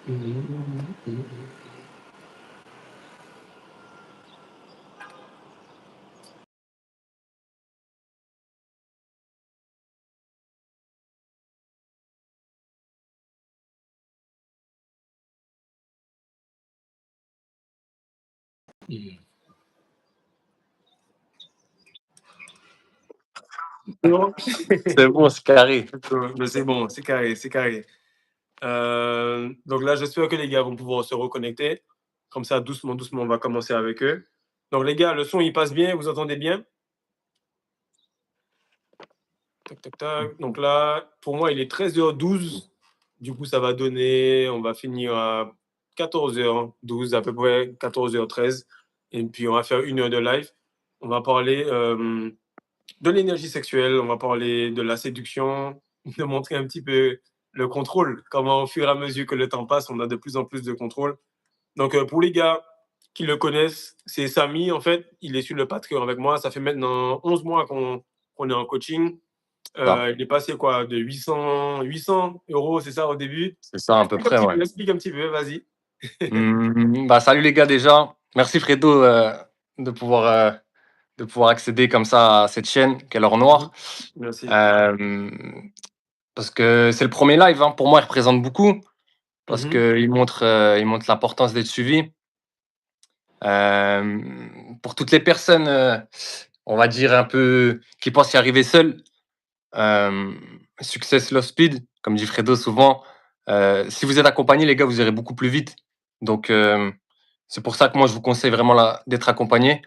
Mhm, mhm, mhm. Mhm. Non, C'est bon, c'est carré. mais c'est bon, c'est carré, c'est carré. Donc là, j'espère que les gars vont pouvoir se reconnecter. Comme ça, doucement, doucement, on va commencer avec eux. Donc les gars, le son, il passe bien, vous entendez bien? Tac, tac, tac. Donc là, pour moi, il est 13h12. Du coup, ça va donner, on va finir à 14h12, à peu près 14h13. Et puis, on va faire 1 heure de live. On va parler de l'énergie sexuelle, on va parler de la séduction, de montrer un petit peu le contrôle, comment au fur et à mesure que le temps passe, on a de plus en plus de contrôle. Donc, pour les gars qui le connaissent, c'est Samy, en fait, il est sur le Patreon avec moi. Ça fait maintenant 11 mois qu'on est en coaching. Ça. Il est passé quoi, de 800 euros, c'est ça, au début? C'est ça à peu près, ouais. Explique un petit peu, vas-y. Bah, salut les gars déjà. Merci Fredo de pouvoir, euh, de pouvoir accéder comme ça à cette chaîne qu'est l'or Mhm. noir. Merci. Euh, Parce que c'est le premier live, hein. Pour moi, il représente beaucoup. Parce Mhm. qu'il montre l'importance d'être suivi. Euh, pour toutes les personnes, on va dire un peu, qui pensent y arriver seules, euh, success low speed, comme dit Fredo souvent. Si vous êtes accompagné, les gars, vous irez beaucoup plus vite. Donc, c'est pour ça que moi, je vous conseille vraiment d'être accompagné.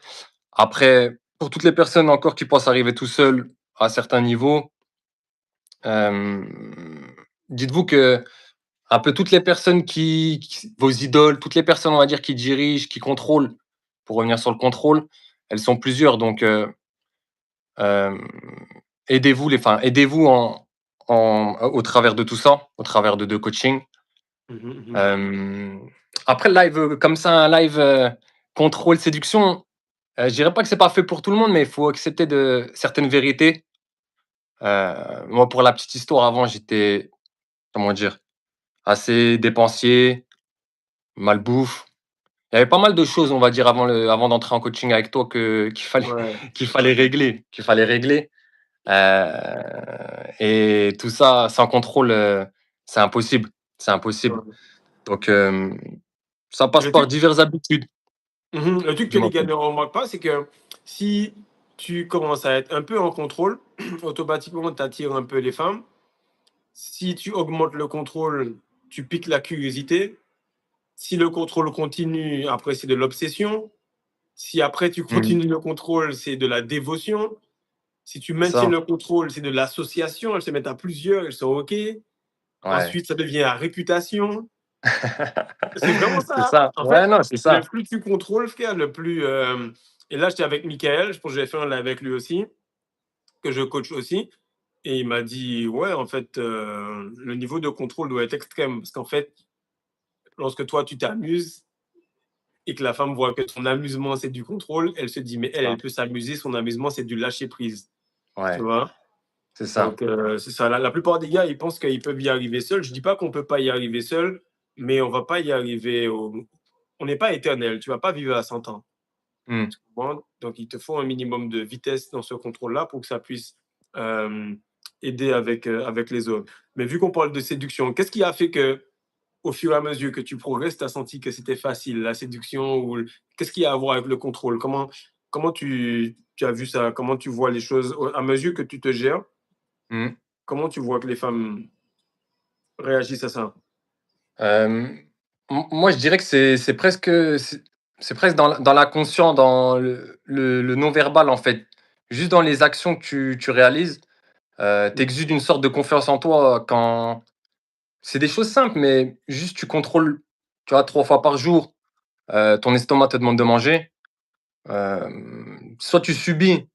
Après, pour toutes les personnes encore qui pensent arriver tout seul à certains niveaux, euh, dites-vous que un peu toutes les personnes vos idoles, toutes les personnes, on va dire, qui dirigent, qui contrôlent, pour revenir sur le contrôle, elles sont plusieurs. Donc, euh, aidez-vous au travers de tout ça, au travers de deux coachings. Mhm, mhm. Euh, Après, le live comme ça, un live contrôle séduction, je dirais pas que c'est pas fait pour tout le monde, mais il faut accepter de certaines vérités. Moi, pour la petite histoire, avant, j'étais, comment dire, assez dépensier, malbouffe. Il y avait pas mal de choses, on va dire, avant d'entrer en coaching avec toi qu'il fallait, Ouais. qu'il fallait régler. Et tout ça sans contrôle, c'est impossible. C'est impossible. Ouais. Donc, ça passe Le par truc, diverses habitudes. le truc que les Dis-moi. gars ne remarquent pas, c'est que si tu commences à être un peu en contrôle, automatiquement, tu attires un peu les femmes. Si tu augmentes le contrôle, tu piques la curiosité. Si le contrôle continue, après, c'est de l'obsession. Si après, tu Mm. continues le contrôle, c'est de la dévotion. Si tu C'est maintiens ça. le contrôle, c'est de l'association. Elles se mettent à plusieurs, elles sont OK. Ouais. Ensuite, ça devient la réputation. C'est vraiment C'est ça. ça. En Ouais, fait, non, c'est le ça. plus tu contrôles, frère, le plus. Et là, j'étais avec Michael, je pense que j'avais fait un live avec lui aussi, que je coach aussi. Et il m'a dit, ouais, en fait, le niveau de contrôle doit être extrême. Parce qu'en fait, lorsque toi, tu t'amuses et que la femme voit que ton amusement, c'est du contrôle, elle se dit, mais C'est elle, ça. elle peut s'amuser, son amusement, c'est du lâcher prise. Tu Ouais, vois? c'est ça. Donc, c'est ça. La plupart des gars, ils pensent qu'ils peuvent y arriver seuls. Je dis pas qu'on peut pas y arriver seul, mais on va pas y arriver. On n'est pas éternel. Tu vas pas vivre à 100 ans. Mm. Tu comprends? Donc, il te faut un minimum de vitesse dans ce contrôle-là pour que ça puisse euh, aider avec les autres. Mais vu qu'on parle de séduction, qu'est-ce qui a fait que, au fur et à mesure que tu progresses, tu as senti que c'était facile, la séduction ou qu'est-ce qui a à voir avec le contrôle? Comment tu as vu ça? Comment tu vois les choses à mesure que tu te gères? Mm. Comment tu vois que les femmes réagissent à ça? Euh, Moi, je dirais que c'est presque dans l'inconscient, dans le non-verbal, en fait. Juste dans les actions que tu réalises, tu exudes une sorte de confiance en toi quand. C'est des choses simples, mais juste tu contrôles, tu vois, 3 fois par jour, ton estomac te demande de manger. Soit tu subis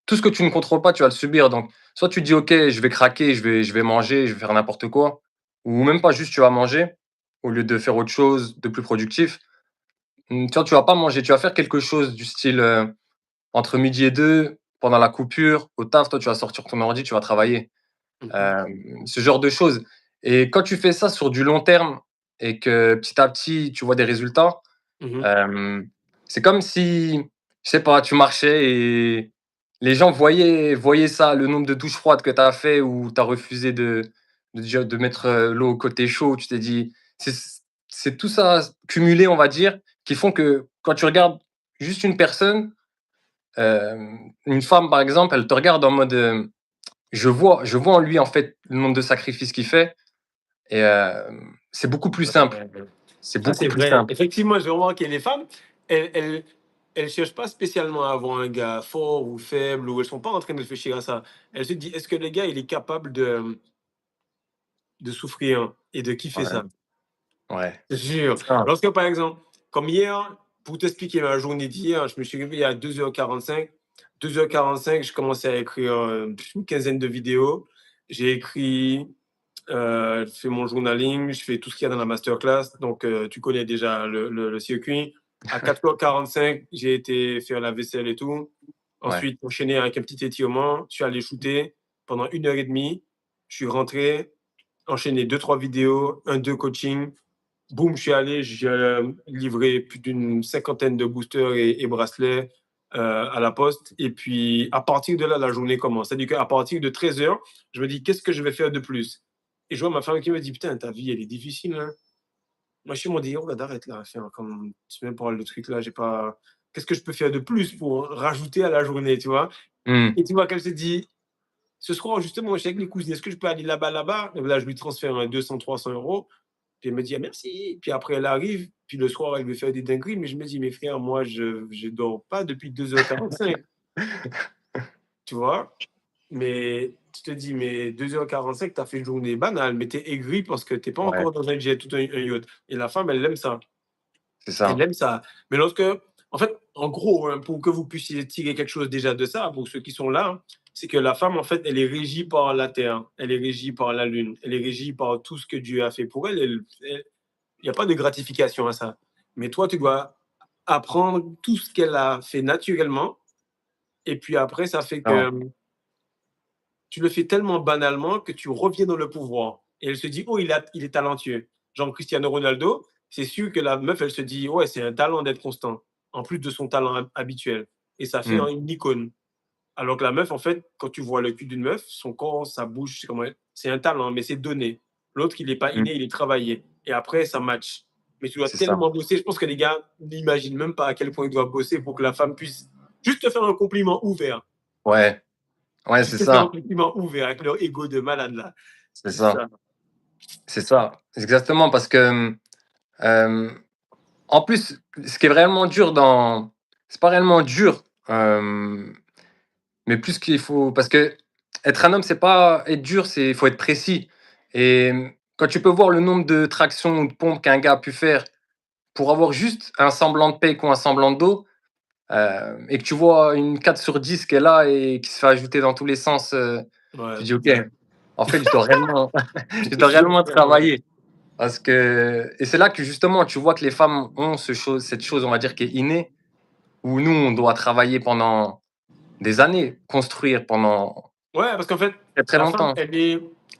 tout ce que tu ne contrôles pas, tu vas le subir. Donc, soit tu dis, OK, je vais craquer, je vais manger, je vais faire n'importe quoi, ou même pas, juste tu vas manger au lieu de faire autre chose de plus productif. Tu vois, tu vas pas manger, tu vas faire quelque chose du style entre midi et deux, pendant la coupure, au taf, toi, tu vas sortir ton ordi, tu vas travailler. Mmh. Ce genre de choses. Et quand tu fais ça sur du long terme, et que petit à petit, tu vois des résultats, Mmh. hem, c'est comme si, je sais pas, tu marchais et les gens voyaient ça, le nombre de douches froides que tu as fait ou tu as refusé de mettre, l'eau au côté chaud. Tu t'es dit c'est c'est tout ça cumulé, on va dire, qui font que quand tu regardes juste une personne, une femme, par exemple, elle te regarde en mode, je vois en lui, en fait, le nombre de sacrifices qu'il fait et c'est beaucoup plus simple. C'est Ça, beaucoup c'est plus vrai. simple. Effectivement, j'ai remarqué les femmes, elles cherchent pas spécialement à avoir un gars fort ou faible, ou elles sont pas en train de réfléchir à ça. Elles se disent: «Est-ce que le gars, il est capable de souffrir et de kiffer Ouais, ça?» ouais. Je te jure. Ça, Lorsque, par exemple, comme hier, pour t'expliquer ma journée d'hier, je me suis réveillé à 2h45. 2h45, je commençais à écrire, une quinzaine de vidéos. J'ai écrit, je fais mon journaling, je fais tout ce qu'il y a dans la masterclass. Donc, tu connais déjà le circuit. À 4h45, j'ai été faire la vaisselle et tout. ouais, Ensuite, enchaîné avec un petit étirement. Je suis allé shooter pendant 1h30. Je suis rentré, enchaîné deux trois vidéos, un 2 coaching. Boum, je suis allé, j'ai livré plus d'une cinquantaine de boosters et bracelets à la poste. Et puis, à partir de là, la journée commence. C'est-à-dire qu'à partir de 13h, je me dis, qu'est-ce que je vais faire de plus? Et je vois ma femme qui me dit, putain, ta vie, elle est difficile, hein. Moi, je suis mon dit, oh, bah, arrête là, enfin, comme tu me parles de trucs là, j'ai pas. Qu'est-ce que je peux faire de plus pour rajouter à la journée, tu vois? mmh, Et tu vois qu'elle se dit, ce soir, justement, je suis avec les cousines, est-ce que je peux aller là-bas, là-bas? Et là, je lui transfère un 200, 300 euros. Puis elle me dit: «Ah merci», puis après elle arrive, puis le soir elle veut faire des dingueries, mais je me dis: «Mais frère, moi je dors pas depuis 2h45, tu vois?» Mais tu te dis: «Mais 2h45, tu as fait une journée banale, mais tu es aigri parce que tu es pas ouais, encore dans un jet ou un yacht» et la femme, elle aime ça. c'est Elle ça. aime ça. Mais lorsque en fait, en gros, hein, pour que vous puissiez tirer quelque chose déjà de ça, pour ceux qui sont là, hein, c'est que la femme, en fait, elle est régie par la terre, elle est régie par la lune, elle est régie par tout ce que Dieu a fait pour elle. Il n'y a pas de gratification à ça. Mais toi, tu dois apprendre tout ce qu'elle a fait naturellement. Et puis après, ça fait que Non, tu le fais tellement banalement que tu reviens dans le pouvoir. Et elle se dit, oh, il est talentueux. Genre Cristiano Ronaldo, c'est sûr que la meuf, elle se dit, ouais, c'est un talent d'être constant, en plus de son talent habituel. Et ça fait mmh, une icône. Alors que la meuf, en fait, quand tu vois le cul d'une meuf, son corps, sa bouche, c'est un talent, mais c'est donné. L'autre, il n'est pas mmh, inné, il est travaillé. Et après, ça match. Mais tu dois c'est ça. tellement bosser. Je pense que les gars n'imaginent même pas à quel point ils doivent bosser pour que la femme puisse juste te faire un compliment ouvert. Ouais, ouais, c'est Juste te faire un ça, compliment ouvert avec leur ego de malade là. c'est C'est ça, ça. c'est ça. Exactement parce que, hem, en plus, ce qui est réellement dur dans c'est pas réellement dur, mais plus qu'il faut parce que être un homme, c'est pas être dur, c'est il faut être précis et quand tu peux voir le nombre de tractions ou de pompes qu'un gars a pu faire pour avoir juste un semblant de pec ou un semblant de dos, et que tu vois une 4/10 qui est là et qui se fait ajouter dans tous les sens, tu Ouais. dis: «OK, en fait, je dois réellement je dois Je réellement frère, ouais. travailler». Parce que et c'est là que justement tu vois que les femmes ont cette chose, on va dire, qui est innée, où nous, on doit travailler pendant des années, construire pendant Ouais, parce qu'en fait, très, très la femme, longtemps.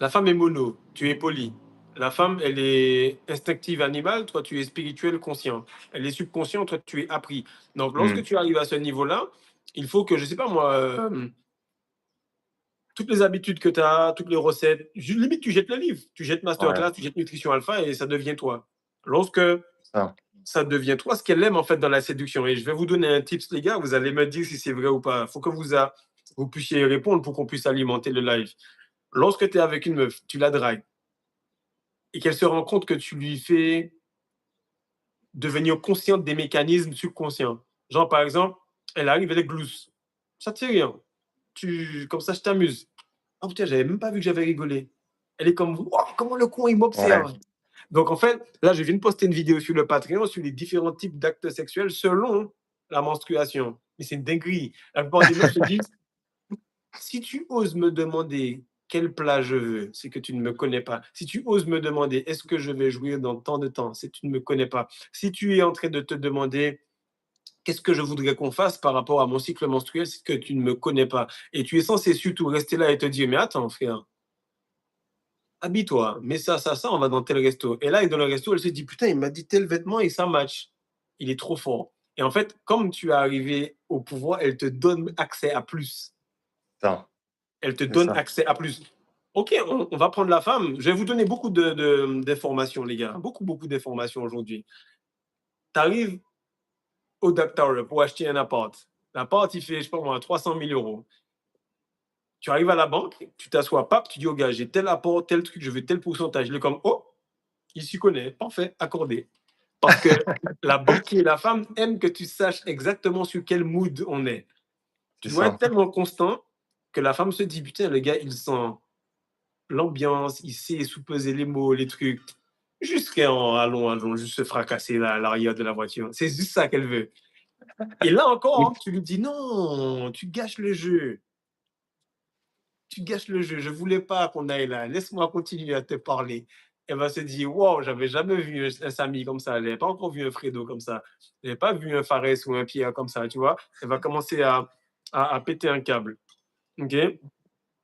la femme est mono, tu es poli. La femme, elle est instinctive animale, toi, tu es spirituel conscient. Elle est subconsciente, toi, tu es appris. Donc, lorsque Mmh. tu arrives à ce niveau-là, il faut que, je sais pas moi, toutes les habitudes que tu as, toutes les recettes, limite, tu jettes le livre. Tu jettes Ouais, Masterclass, tu jettes Nutrition Alpha et ça devient toi. Lorsque ça. ça devient toi, ce qu'elle aime en fait dans la séduction. Et je vais vous donner un tips, les gars, vous allez me dire si c'est vrai ou pas. Il faut que vous puissiez répondre pour qu'on puisse alimenter le live. Lorsque tu es avec une meuf, tu la dragues et qu'elle se rend compte que tu lui fais devenir consciente des mécanismes subconscients. Genre, par exemple, elle arrive, elle est glousse. Ça te fait rien. Comme ça, je t'amuse. Ah putain, j'avais même pas vu que j'avais rigolé. Elle est comme, wow, comment le con, il Ouais, m'observe. Donc, en fait, là, je viens de poster une vidéo sur le Patreon sur les différents types d'actes sexuels selon la menstruation. Mais c'est une dinguerie. La plupart des meufs se disent, si tu oses me demander quel plat je veux, c'est que tu ne me connais pas. Si tu oses me demander est-ce que je vais jouir dans tant de temps, c'est que tu ne me connais pas. Si tu es en train de te demander qu'est-ce que je voudrais qu'on fasse par rapport à mon cycle menstruel, c'est que tu ne me connais pas. Et tu es censé surtout rester là et te dire, mais attends, frère, habille-toi, mets ça, ça, ça, on va dans tel resto. Et là, elle est dans le resto, elle se dit, putain, il m'a dit tel vêtement et ça match. Il est trop fort. Et en fait, comme tu es arrivé au pouvoir, elle te donne accès à plus. Ça, Elle te c'est donne ça. accès à plus. Ok, on va prendre la femme. Je vais vous donner beaucoup d'informations, les gars. Beaucoup, beaucoup d'informations aujourd'hui. Tu arrives au Duck Tower pour acheter un appart. L'appart, il fait, je sais pas moi, 300 000 euros. Tu arrives à la banque, tu t'assois, pap, tu dis au gars, j'ai tel apport, tel truc, je veux tel pourcentage. Il est comme, oh, il s'y connaît, parfait, accordé. Parce que la banque et la femme aiment que tu saches exactement sur quel mood on est. C'est Tu dois être ça. tellement constant que la femme se dit, putain, le gars, il sent l'ambiance, il sait sous-peser les mots, les trucs. Juste allons, allons, juste se fracasser l'arrière de la voiture. C'est juste ça qu'elle veut. Et là encore, hein, tu lui dis, non, tu gâches le jeu. Tu gâches le jeu. Je voulais pas qu'on aille là. Laisse-moi continuer à te parler. Elle va se dire, wow, j'avais jamais vu un Samy comme ça. Elle n'avait pas encore vu un Fredo comme ça. Elle n'avait pas vu un Fares ou un Pierre comme ça, tu vois. Elle va commencer à péter un câble. OK?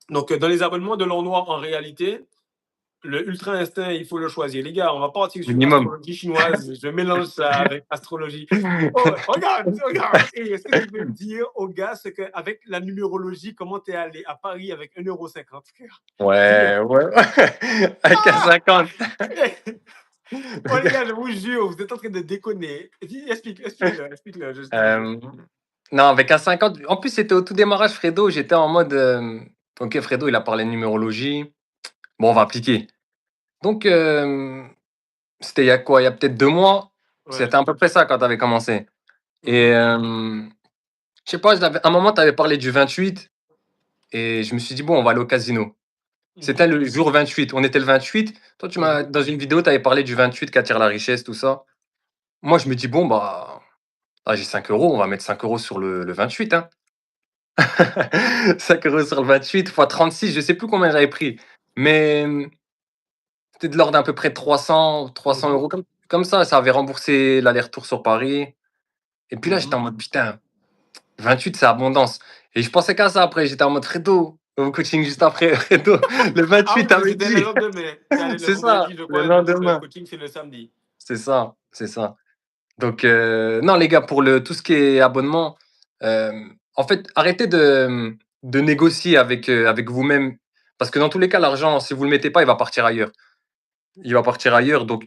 Donc, dans les abonnements de l'or noir, en réalité, le ultra instinct, il faut le choisir. Les gars, on va partir sur Minimum. astrologie chinoise. Je mélange ça avec astrologie. Oh, regarde, regarde. Et est-ce que tu peux me dire aux gars ce que, avec la numérologie, comment tu es allé à Paris avec 1,50 €, frère? Dis-le. Ouais, ouais. Avec un Ah! 50. Oh les gars, je vous jure, vous êtes en train de déconner. Explique-le, explique-le. Euh, non, avec un 50. En plus, c'était au tout démarrage, Fredo. J'étais en mode. Ok, Fredo, il a parlé de numérologie. Bon, on va appliquer. Donc, c'était il y a quoi? Il y a peut-être 2 mois. Ouais. C'était à peu près ça quand tu avais commencé. Et Mhm, je sais pas, à un moment, tu avais parlé du 28. Et je me suis dit, bon, on va aller au casino. C'était mhm, le jour 28. On était le 28. Toi, mhm. dans une vidéo, tu avais parlé du 28 qui attire la richesse, tout ça. Moi, je me dis, bon, bah, j'ai 5 euros, on va mettre 5 euros sur le 28. Hein. 5 euros sur le 28 fois 36, je sais plus combien j'avais pris. Mais c'était de l'ordre d'à peu près de 300 Mhm, euros. Comme ça, ça avait remboursé l'aller-retour sur Paris. Et puis là, j'étais mhm. en mode, putain, 28, c'est abondance. Et je pensais qu'à ça après. J'étais en mode, Fredo, au coaching juste après, Fredo, le Ah 28, oui, mais t'avais c'était le dit. lendemain. Tu allé le C'est ça, vendredi, je le crois, et le lendemain. coaching, c'est le samedi. C'est ça, c'est ça. Donc, non, les gars, pour tout ce qui est abonnement, en fait, arrêtez de négocier avec vous-même. Parce que dans tous les cas, l'argent, si vous ne le mettez pas, il va partir ailleurs. Il va partir ailleurs. Donc,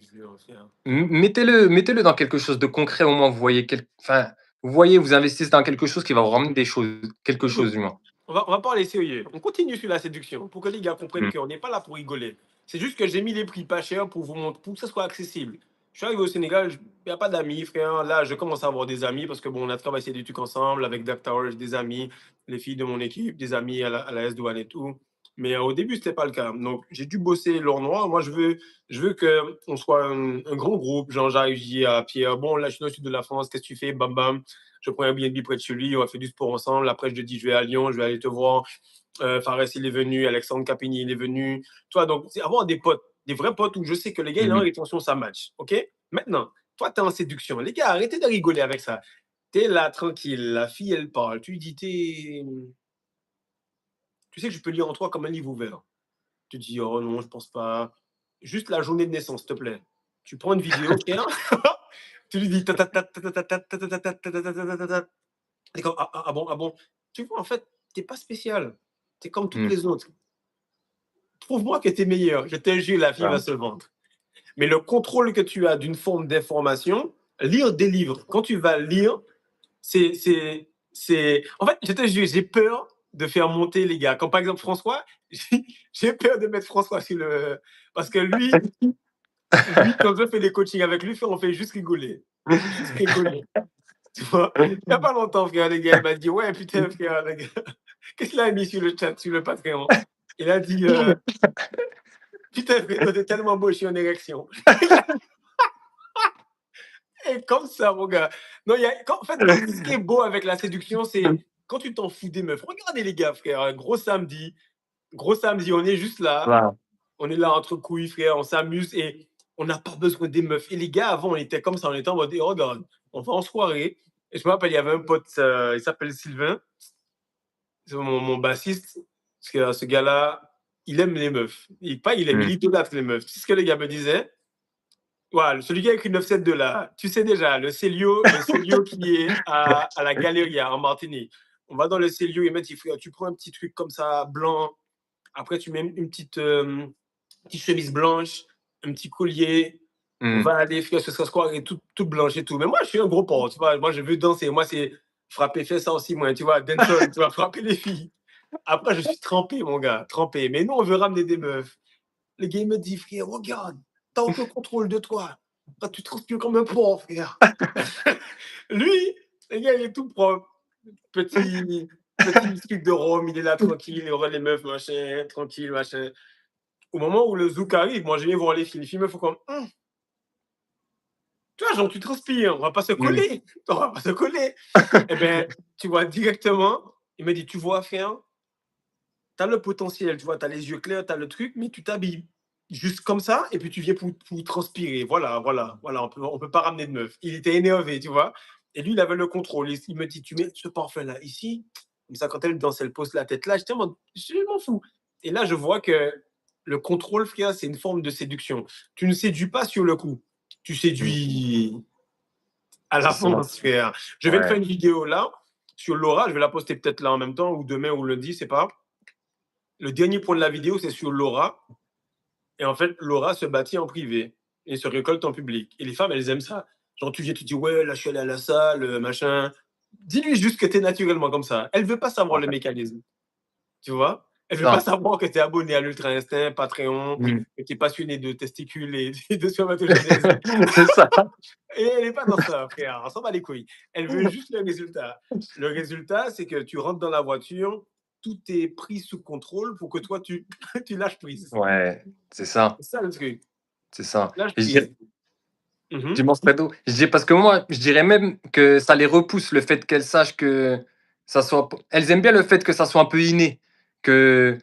mettez-le dans quelque chose de concret. Au moins, vous voyez, enfin, vous voyez, vous investissez dans quelque chose qui va vous ramener des choses, quelque chose Écoute, d'humain. on va parler sérieux. On continue sur la séduction pour que les gars comprennent Mm. qu'on n'est pas là pour rigoler. C'est juste que j'ai mis les prix pas chers pour vous montrer, pour que ce soit accessible. Je suis arrivé au Sénégal, il n'y a pas d'amis, frère. Là, je commence à avoir des amis parce que bon, on a travaillé des trucs ensemble avec Duck Tower, j'ai des amis, les filles de mon équipe, des amis à la S-Douane et tout. Mais au début, ce n'était pas le cas. Donc, j'ai dû bosser l'or noir. Moi, je veux qu'on soit un grand groupe. Genre, j'arrive, je dis à Pierre, bon, là, je suis dans le sud de la France, qu'est-ce que tu fais? Bam, bam. Je prends un Airbnb près de chez lui, on a fait du sport ensemble. Après, je te dis, je vais à Lyon, je vais aller te voir. Fares, il est venu, Alexandre Capigny, il est venu. Toi, donc, c'est avoir des potes, des vrais potes où je sais que les gars, ils ont Mhm. une rétention, ça match. OK? Maintenant, toi, tu es en séduction. Les gars, arrêtez de rigoler avec ça. Tu es là, tranquille, la fille, elle parle. Tu lui dis, tu sais que je peux lire en toi comme un livre ouvert. Tu dis, oh non, je pense pas. Juste la journée de naissance, s'il te plaît. Tu prends une vidéo, tu lui dis, et comme, ah bon, ah bon. Tu vois, en fait, t'es pas spécial. T'es comme toutes Mm. les autres. Prouve-moi que t'es meilleur. Je te jure, la fille va Ah. se vendre. Mais le contrôle que tu as d'une forme d'information, lire des livres, quand tu vas lire, c'est. En fait, je te jure, j'ai peur de faire monter les gars. Comme par exemple François, j'ai peur de mettre François sur le. Parce que lui, quand je fais des coachings avec lui, on fait juste rigoler. Juste rigoler. Tu vois? Il n'y a pas longtemps, frère, les gars, il m'a dit, ouais, putain, frère, les gars. Qu'est-ce qu'il a mis sur le chat, sur le Patreon? Il a dit, putain, frère, t'es tellement beau, je suis en érection. Et comme ça, mon gars. Non, en fait, ce qui est beau avec la séduction, c'est quand tu t'en fous des meufs. Regardez les gars, frère, gros samedi, on est juste là. Voilà. On est là entre couilles, frère, on s'amuse et on n'a pas besoin des meufs. Et les gars, avant, on était comme ça, on était en mode, regarde, on va en soirée. Et je me rappelle, il y avait un pote, il s'appelle Sylvain, c'est mon bassiste. Parce que ce gars-là, il aime les meufs. Pas il aime, il Hmm. idolâtre les meufs. C'est ce que les gars me disaient. Voilà, celui qui a écrit 972 là, tu sais déjà, le Célio qui est à la Galeria en Martinique. On va dans le Célio et mettre, tu prends un petit truc comme ça, blanc. Après, tu mets une petite chemise blanche, un petit collier. On Hmm. va aller, frère, ce sera soirée toute blanche et tout. Mais moi, je suis un gros porc, tu vois. Moi, je veux danser. Moi, c'est frapper, faire ça aussi, moi, tu vois. Dancehall, tu vois, frapper les filles. Après, je suis trempé, mon gars, trempé. Mais nous, on veut ramener des meufs. Le gars, il me dit, frère, regarde, t'as aucun contrôle de toi. Ah, tu transpires comme un porc, frère. Lui, le gars, il est tout propre. Petit truc de Rome, il est là tranquille, il aura les meufs, machin, tranquille, machin. Au moment où le zouk arrive, moi, je viens voir les filles. Les filles me font comme, tu vois, genre, tu transpires, on va pas se Hmm. coller. On va pas se coller. Eh ben, tu vois, directement, il me dit, tu vois, frère, t'as le potentiel, tu vois, t'as les yeux clairs, t'as le truc, mais tu t'habilles juste comme ça, et puis tu viens pour transpirer. Voilà, voilà, voilà, on peut pas ramener de meuf. Il était énervé, tu vois. Et lui, il avait le contrôle. Il me dit, tu mets ce parfum-là ici, comme ça, quand elle danse, elle pose la tête là. Je m'en fous. Et là, je vois que le contrôle, frère, c'est une forme de séduction. Tu ne séduis pas sur le coup. Tu Hmm. séduis à C'est ça. l'avance, frère. Je vais te faire Ouais. une vidéo là, sur Laura. Je vais la poster peut-être là en même temps, ou demain ou lundi, c'est pas. Le dernier point de la vidéo, c'est sur Laura. Et en fait, Laura se bâtit en privé et se récolte en public. Et les femmes, elles aiment ça. Genre, tu viens, tu dis, ouais, là, je suis allé à la salle, machin. Dis-lui juste que tu es naturellement comme ça. Elle veut pas savoir le Ouais. mécanisme. Tu vois? Elle veut pas Ça. savoir que tu es abonné à l'Ultra Instinct, Patreon, Hmm. que tu es passionné de testicules et de spermatogenèse. C'est ça. Et elle n'est pas dans ça, frère. On s'en bat les couilles. Elle veut juste le résultat. Le résultat, c'est que tu rentres dans la voiture, tout est pris sous contrôle pour que toi, tu lâches prise. Ouais, c'est ça. C'est ça le truc. C'est ça. Lâche Et prise. Mhm. dis-moi, Fredo. Je dis parce que moi, je dirais même que ça les repousse le fait qu'elles sachent que ça soit. Elles aiment bien le fait que ça soit un peu inné, que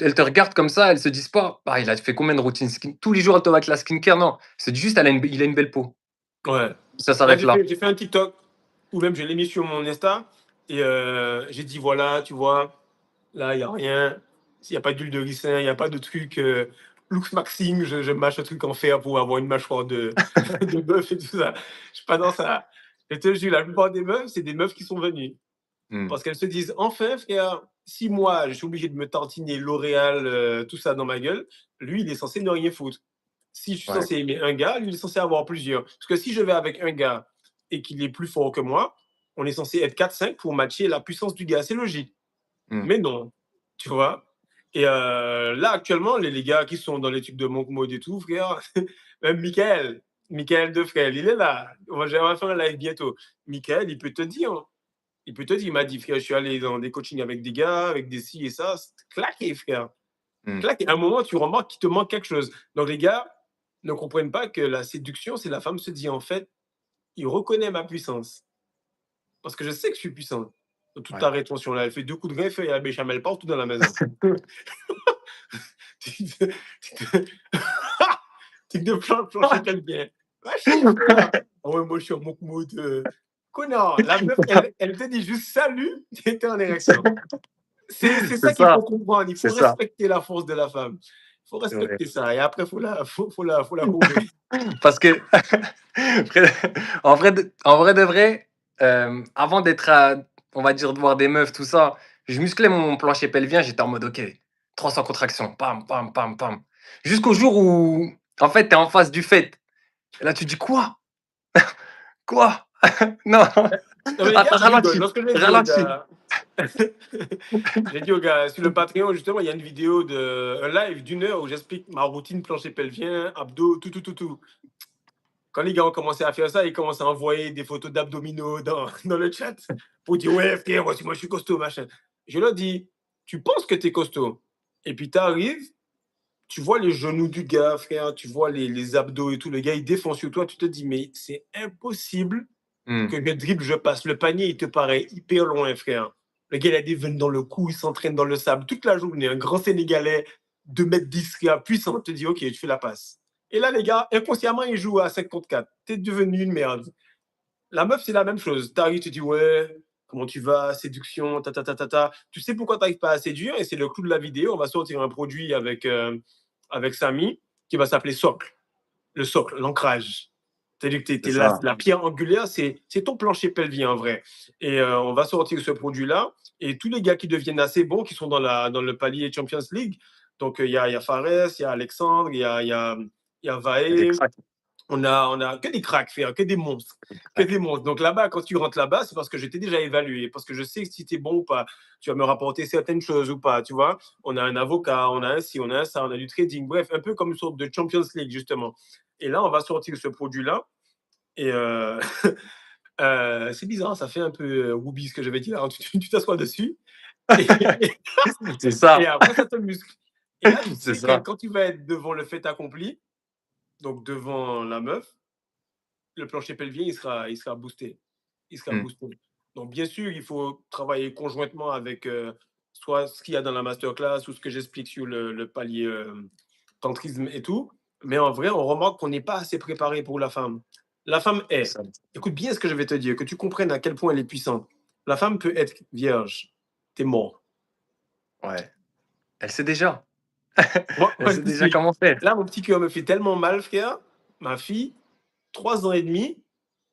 elles te regardent comme ça, elles se disent pas, ah, il a fait combien de routines skin. Tous les jours, elle te va avec la skincare. Non, c'est juste, il a une belle peau. Ouais. Ça Là, s'arrête là. j'ai fait un TikTok, ou même je l'ai mis sur mon Insta, et j'ai dit, voilà, tu vois, là, il n'y a rien. Il n'y a pas d'huile de ricin, il n'y a pas de truc. Lux Maxime, je mâche un truc en fer pour avoir une mâchoire de bœuf et tout ça. Je suis pas dans ça. Je te jure, la plupart des meufs, c'est des meufs qui sont venues. Hmm. Parce qu'elles se disent, enfin, frère, si moi, je suis obligé de me tartiner L'Oréal, tout ça dans ma gueule, lui, il est censé ne rien foutre. Si je suis Ouais. censé aimer un gars, lui, il est censé avoir plusieurs. Parce que si je vais avec un gars et qu'il est plus fort que moi, on est censé être 4-5 pour matcher la puissance du gars. C'est logique. Hmm. Mais non, tu vois. Et là, actuellement, les gars qui sont dans les trucs de Monk Mode et tout, frère, même Michael Defrel, il est là. On va faire un live bientôt. Michael, il peut te dire, il m'a dit, frère, je suis allé dans des coachings avec des gars, avec des ci et ça, c'est claqué, frère. Hmm. Claqué. À un moment, tu remarques qu'il te manque quelque chose. Donc, les gars ne comprennent pas que la séduction, c'est la femme se dit, en fait, il reconnaît ma puissance. Parce que je sais que je suis puissant. Toute ta Ouais. rétention là, elle fait 2 coups de greffe et la béchamel partout dans la maison. Tic de plancher quelqu'un. Va chier, frère. Ah ouais, moi, je suis en mon mode. Connard. La meuf, elle te dit juste salut, t'étais en érection. C'est C'est ça qu'il faut ça. comprendre. Il C'est faut ça. respecter la force de la femme. Il faut C'est vrai. respecter ça. Et après, faut la couvrir. Parce que, en vrai de vrai, avant d'être on va dire, de voir des meufs, tout ça, je musclais mon plancher pelvien, j'étais en mode, ok, 300 contractions, pam, pam, pam, pam. Jusqu'au jour où, en fait, tu es en face du fait. Et là, tu dis, quoi? Quoi? Non, Non, mais les gars, attends, ils rigolent. ralentis, Lorsque j'ai dit aux ralentis. gars, j'ai dit aux gars, sur le Patreon, justement, il y a une vidéo un live d'1 heure où j'explique ma routine plancher pelvien, abdos, tout, tout, tout, tout. Quand les gars ont commencé à faire ça, ils commencent à envoyer des photos d'abdominaux dans le chat pour dire, ouais, frère, moi je suis costaud, machin. Je leur dis, tu penses que tu es costaud. Et puis tu arrives, tu vois les genoux du gars, frère, tu vois les abdos et tout. Le gars, il défonce sur toi. Tu te dis, mais c'est impossible Hmm. que le dribble, je passe. Le panier, il te paraît hyper loin, frère. Le gars, il a des veines dans le cou, il s'entraîne dans le sable toute la journée. Un grand Sénégalais, 2 m 10, frère, puissant. Tu te dis, OK, tu fais la passe. Et là, les gars, inconsciemment, ils jouent à 5 contre 4. T'es devenu une merde. La meuf, c'est la même chose. T'arrives, tu dis, ouais, comment tu vas, séduction, ta, ta, ta, ta, ta. Tu sais pourquoi tu n'arrives pas à séduire, et c'est le clou de la vidéo. On va sortir un produit avec Samy qui va s'appeler Socle. Le socle, l'ancrage. C'est-à-dire que C'est ça. la pierre angulaire, c'est ton plancher pelvien en vrai. Et on va sortir ce produit-là. Et tous les gars qui deviennent assez bons, qui sont dans le palier Champions League, donc il y a Fares, il y a Alexandre, il y a Il y a des Vae, cracks. on a que des cracks, frère, que des monstres. Des Que cracks. des monstres. Donc là-bas, quand tu rentres là-bas, c'est parce que je t'ai déjà évalué, parce que je sais si tu es bon ou pas. Tu vas me rapporter certaines choses ou pas, tu vois. On a un avocat, on a un ci, on a un ça, on a du trading. Bref, un peu comme une sorte de Champions League, justement. Et là, on va sortir ce produit-là. Et c'est bizarre, ça fait un peu Whoopi ce que j'avais dit là. Tu t'assois dessus. Et, C'est ça. et après, ça te muscle. Et là, tu C'est sais que ça. quand tu vas être devant le fait accompli, donc devant la meuf, le plancher pelvien, il sera boosté. Il sera Mm. boosté. Donc, bien sûr, il faut travailler conjointement avec soit ce qu'il y a dans la masterclass ou ce que j'explique sur le palier tantrisme et tout. Mais en vrai, on remarque qu'on n'est pas assez préparé pour la femme. La femme C'est est, ça. écoute bien ce que je vais te dire, que tu comprennes à quel point elle est puissante. La femme peut être vierge. T'es mort. Ouais. Elle sait déjà. Moi, Elle je sait déjà t'explique. comment faire. Là, mon petit cœur me fait tellement mal, frère. Ma fille, 3 ans et demi,